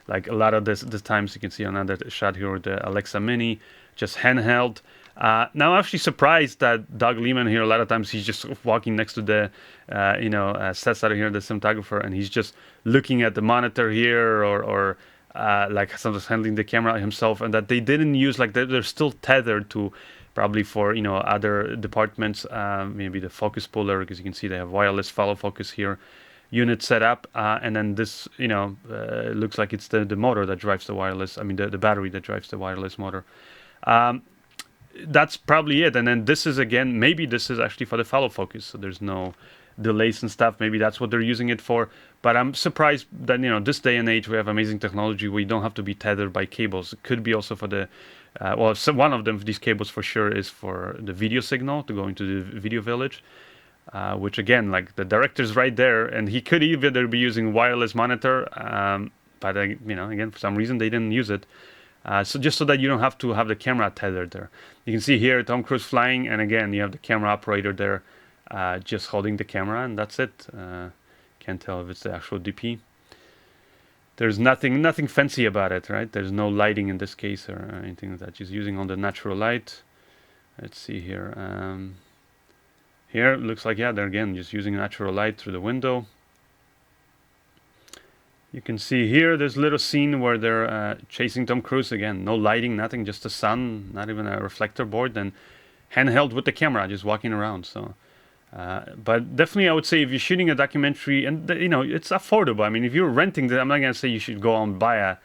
like, a lot of the times you can see another shot here with the Alexa Mini, just handheld. Now I'm actually surprised that Doug Liman here, a lot of times he's just walking next to the sets out here, the cinematographer, and he's just looking at the monitor here, or like sometimes handling the camera himself, and that they didn't use, like, they're still tethered to probably for other departments, maybe the focus puller, because you can see they have wireless follow focus here unit set up, and then this looks like it's the motor that drives the wireless, the battery that drives the wireless motor. That's probably it. And then this is, again, maybe this is actually for the follow focus, so there's no delays and stuff. Maybe that's what they're using it for. But I'm surprised that this day and age we have amazing technology where you don't have to be tethered by cables. It could be also for the one of them, these cables for sure, is for the video signal to go into the video village, which, again, like, the director's right there, and he could either be using wireless monitor, but again, for some reason they didn't use it. So just so that you don't have to have the camera tethered there. You can see here Tom Cruise flying, and again you have the camera operator there just holding the camera, and that's it. Can't tell if it's the actual DP. There's nothing fancy about it, right? There's no lighting in this case or anything like that. Just using all the natural light. Let's see here. Here it looks like, they're again just using natural light through the window. You can see here this little scene where they're chasing Tom Cruise. Again, no lighting, nothing, just the sun, not even a reflector board, and handheld with the camera, just walking around. So, but definitely I would say if you're shooting a documentary, and it's affordable. If you're renting I'm not gonna say you should go out and buy a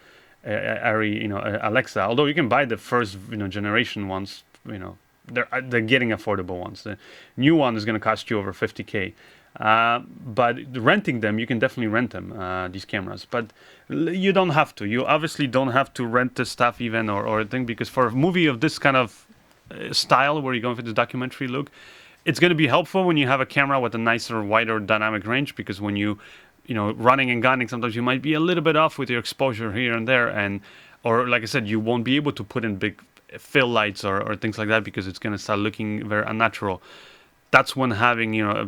Alexa. Although you can buy the first generation ones. They're getting affordable ones. The new one is gonna cost you over $50K. But renting them, you can definitely rent them, these cameras, but you don't have to. You obviously don't have to rent this stuff even or thing, because for a movie of this kind of style where you're going for the documentary look, it's going to be helpful when you have a camera with a nicer, wider dynamic range, because when running and gunning, sometimes you might be a little bit off with your exposure here and there, or like I said, you won't be able to put in big fill lights or things like that because it's going to start looking very unnatural. That's when having, you know, a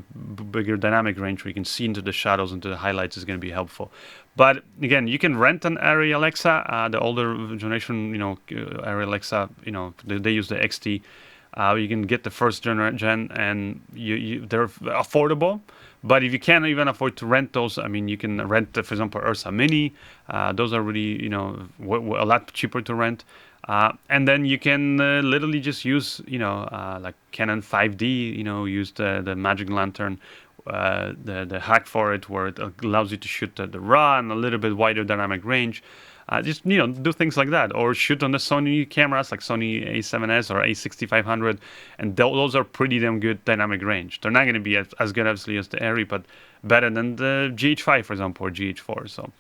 bigger dynamic range where you can see into the shadows, into the highlights is going to be helpful. But again, you can rent an Array Alexa. The older generation, you know, Array Alexa, you know, they use the XT. You can get the first gen, and they're affordable. But if you can't even afford to rent those, I mean, you can rent, for example, Ursa Mini. Those are really, you know, a lot cheaper to rent. And then you can literally just use, you know, like Canon 5D, you know, use the Magic Lantern, the hack for it, where it allows you to shoot the RAW and a little bit wider dynamic range. Just, you know, do things like that, or shoot on the Sony cameras like Sony A7S or A6500, and those are pretty damn good dynamic range. They're not going to be as good, obviously, as the Array, but better than the GH5, for example, or GH4. So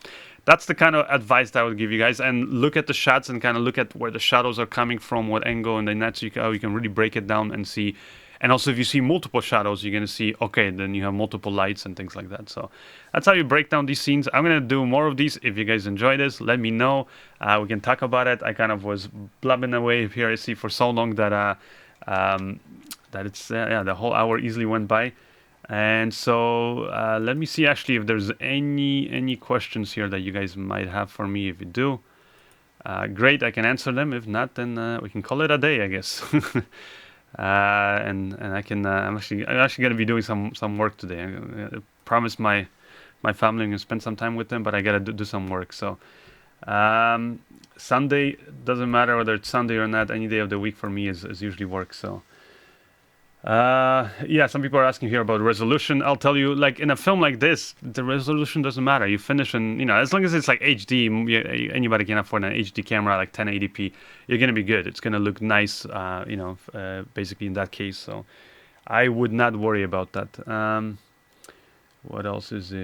that's the kind of advice that I would give you guys. And look at the shots and kind of look at where the shadows are coming from, what angle, and then that's how you can really break it down and see. And also, if you see multiple shadows, you're going to see, okay, then you have multiple lights and things like that. So that's how you break down these scenes. I'm going to do more of these. If you guys enjoy this, let me know. We can talk about it. I kind of was blabbing away here, I see, for so long that it's, the whole hour easily went by. And so let me see, actually, if there's any questions here that you guys might have for me. If you do, great, I can answer them. If not, then we can call it a day, I guess. And I can I'm actually going to be doing some work today. I promised my family I'm going to spend some time with them, but I got to do some work. So Sunday, doesn't matter whether it's Sunday or not, any day of the week for me is usually work. So yeah, some people are asking here about resolution. I'll tell you, like in a film like this, the resolution doesn't matter. You finish and, you know, as long as it's like HD, anybody can afford an HD camera like 1080p, you're going to be good. It's going to look nice, you know, basically in that case. So I would not worry about that. What else is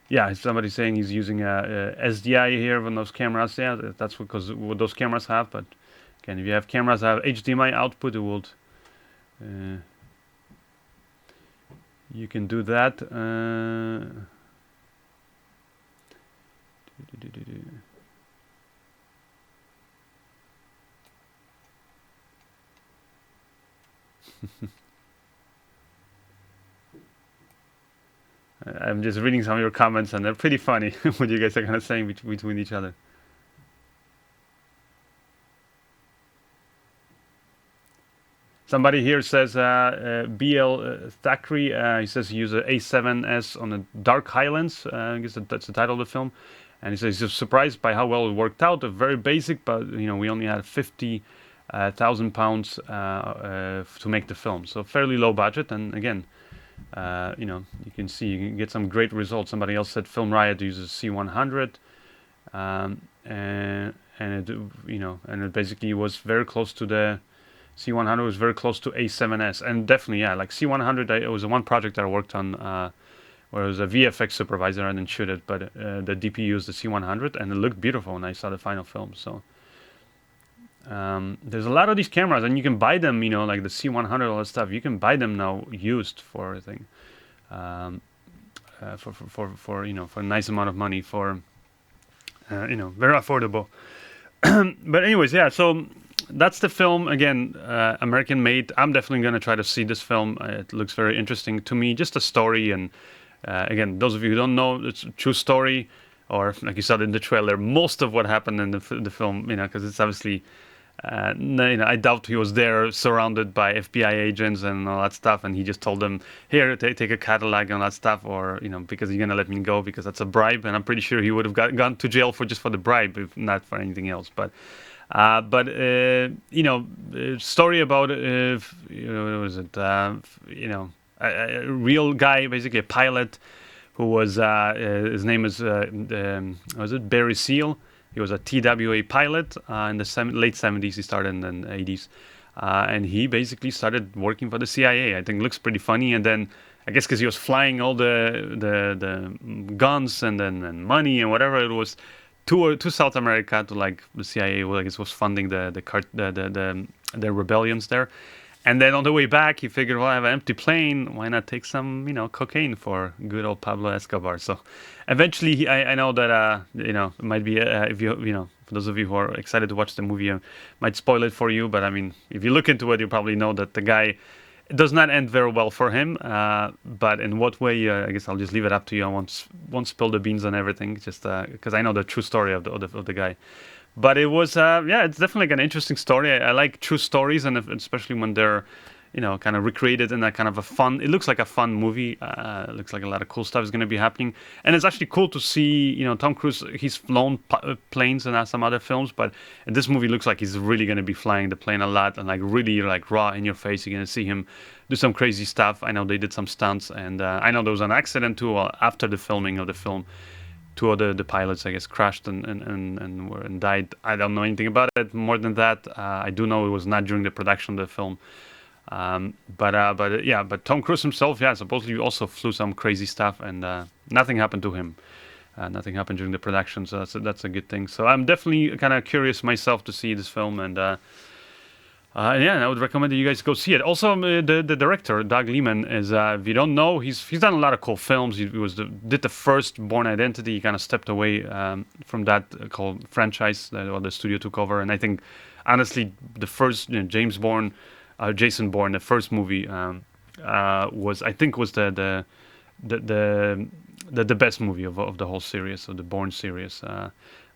yeah, somebody's saying he's using a SDI here on those cameras. Yeah, that's because what those cameras have. But again, if you have cameras that have HDMI output, it will you can do that. I'm just reading some of your comments, and they're pretty funny what you guys are kind of saying between each other. Somebody here says, BL Thackeray, he says he used an A7S on the Dark Highlands. I guess that's the title of the film. And he says he's surprised by how well it worked out. Very basic, but, you know, we only had 50,000 pounds to make the film. So fairly low budget. And again, you know, you can see, you can get some great results. Somebody else said Film Riot uses C100. And it, you know, and it basically was very close to the C100 was very close to A7S, and definitely, yeah, like C100, it was the one project that I worked on where I was a VFX supervisor. I didn't shoot it, but the DP used the C100, and it looked beautiful when I saw the final film. So there's a lot of these cameras, and you can buy them, you know, like the C100, all that stuff. You can buy them now used for, I think, for you know, for a nice amount of money, for you know, very affordable. But anyways, yeah, so that's the film. Again, American made. I'm definitely going to try to see this film. It looks very interesting to me. Just a story, and again, those of you who don't know, it's a true story, or like you saw in the trailer, most of what happened in the film, you know, because it's obviously, you know, I doubt he was there surrounded by FBI agents and all that stuff, and he just told them, here, take a Cadillac and all that stuff, or, you know, because you're going to let me go because that's a bribe, and I'm pretty sure he would have gone to jail for the bribe, if not for anything else. But you know, story about you know, what was it? You know, a real guy, basically a pilot, who was his name is was it Barry Seal? He was a TWA pilot in the late 70s. He started in the 80s, and he basically started working for the CIA. I think it looks pretty funny, and then I guess because he was flying all the guns and then money and whatever it was to South America, to like the CIA, well, I guess was funding the rebellions there, And then on the way back, he figured, well, I have an empty plane. Why not take some, cocaine for good old Pablo Escobar? So eventually, I know that, it might be, if for those of you who are excited to watch the movie, I might spoil it for you. But I mean, if you look into it, you probably know that the guy, it does not end very well for him. But in what way, I guess I'll just leave it up to you. I won't spill the beans on everything, just because I know the true story of the guy. But it was, it's definitely like an interesting story. I like true stories, and especially when they're, kind of recreated in a kind of a fun. It looks like a fun movie. It looks like a lot of cool stuff is going to be happening, and it's actually cool to see. Tom Cruise. He's flown planes in some other films, but in this movie, looks like he's really going to be flying the plane a lot, and like really like raw in your face. You're going to see him do some crazy stuff. I know they did some stunts, and I know there was an accident too after the filming of the film. Two of the pilots, I guess, crashed and died. I don't know anything about it more than that. I do know it was not during the production of the film. But Tom Cruise himself, supposedly also flew some crazy stuff, and nothing happened to him. Nothing happened during the production, so that's a good thing. So I'm definitely kind of curious myself to see this film, and I would recommend that you guys go see it. Also, the director, Doug Liman, is, if you don't know, he's done a lot of cool films. He did the first Bourne Identity. He kind of stepped away from that called franchise, the studio took over. And I think, honestly, the first Jason Bourne, the first movie, was the best movie of the whole series, of the Bourne series.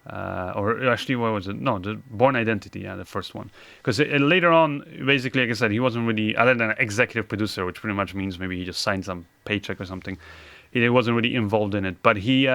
Or actually, what was it? No, the Bourne Identity, the first one. Because later on, basically, like I said, he wasn't really, other than an executive producer, which pretty much means maybe he just signed some paycheck or something. He wasn't really involved in it. But he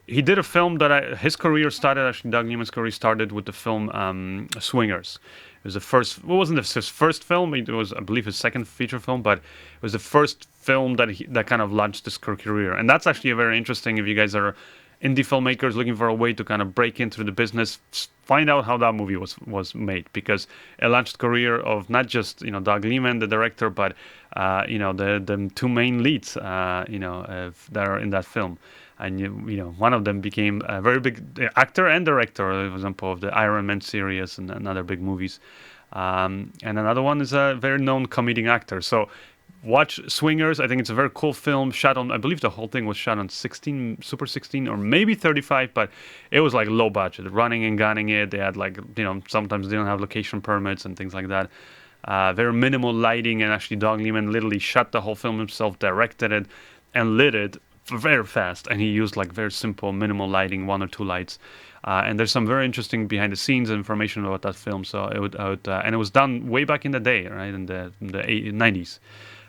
did a film that his career started, actually, Doug Liman's career started with the film Swingers. It was the first, it wasn't his first film, it was, I believe, his second feature film, but it was the first film that kind of launched his career. And that's actually a very interesting, if you guys are indie filmmakers looking for a way to kind of break into the business, find out how that movie was made, because it launched career of not just Doug Liman, the director, but the two main leads that are in that film, and one of them became a very big actor and director, for example, of the Iron Man series and other big movies, and another one is a very known comedic actor. So watch Swingers. I think it's a very cool film, shot on, I believe the whole thing was shot on Super 16 or maybe 35, but it was like low budget, running and gunning it. They had sometimes they don't have location permits and things like that. Very minimal lighting, and actually Doug Liman literally shot the whole film himself, directed it, and lit it very fast. And he used like very simple, minimal lighting, one or two lights. And there's some very interesting behind the scenes information about that film. So and it was done way back in the day, right, in the 90s.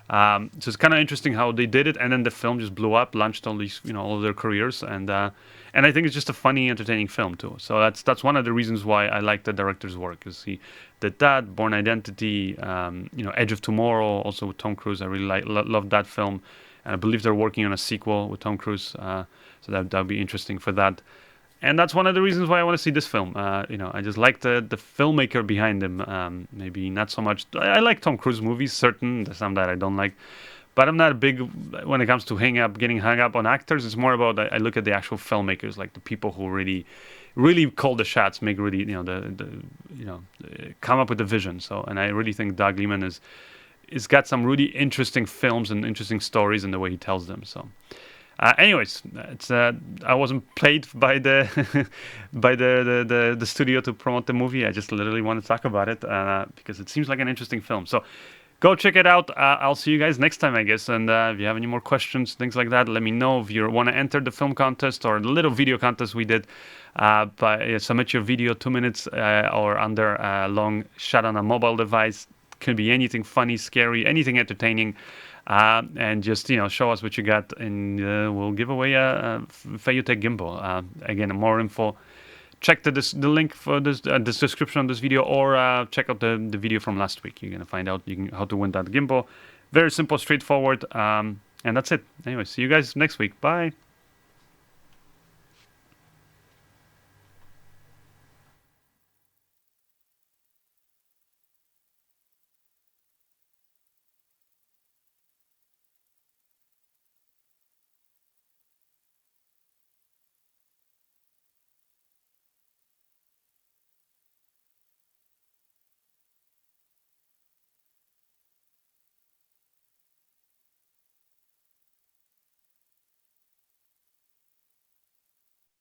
So it's kind of interesting how they did it, and then the film just blew up, launched all these, all of their careers, and I think it's just a funny, entertaining film too. So that's one of the reasons why I like the director's work, because he did that, Bourne Identity, Edge of Tomorrow, also with Tom Cruise. I really love that film, and I believe they're working on a sequel with Tom Cruise, so that'd be interesting for that. And that's one of the reasons why I want to see this film. I just like the filmmaker behind him. Maybe not so much. I like Tom Cruise movies, there's some that I don't like. But I'm not a big, when it comes to getting hung up on actors. It's more about, I look at the actual filmmakers, like the people who really, really call the shots, make really, come up with the vision. So, and I really think Doug Liman is got some really interesting films and interesting stories in the way he tells them. So. Anyways, it's I wasn't paid by the studio to promote the movie. I just literally want to talk about it because it seems like an interesting film. So go check it out. I'll see you guys next time, I guess. And if you have any more questions, things like that, let me know. If you want to enter the film contest or the little video contest we did, submit your video 2 minutes or under long, shot on a mobile device. Can be anything funny, scary, anything entertaining. And just show us what you got, and we'll give away a Fayutech gimbal. Again, more info, check the link for this description of this video, or check out the video from last week. You're gonna find out how to win that gimbal. Very simple, straightforward, and that's it. Anyway, see you guys next week. Bye.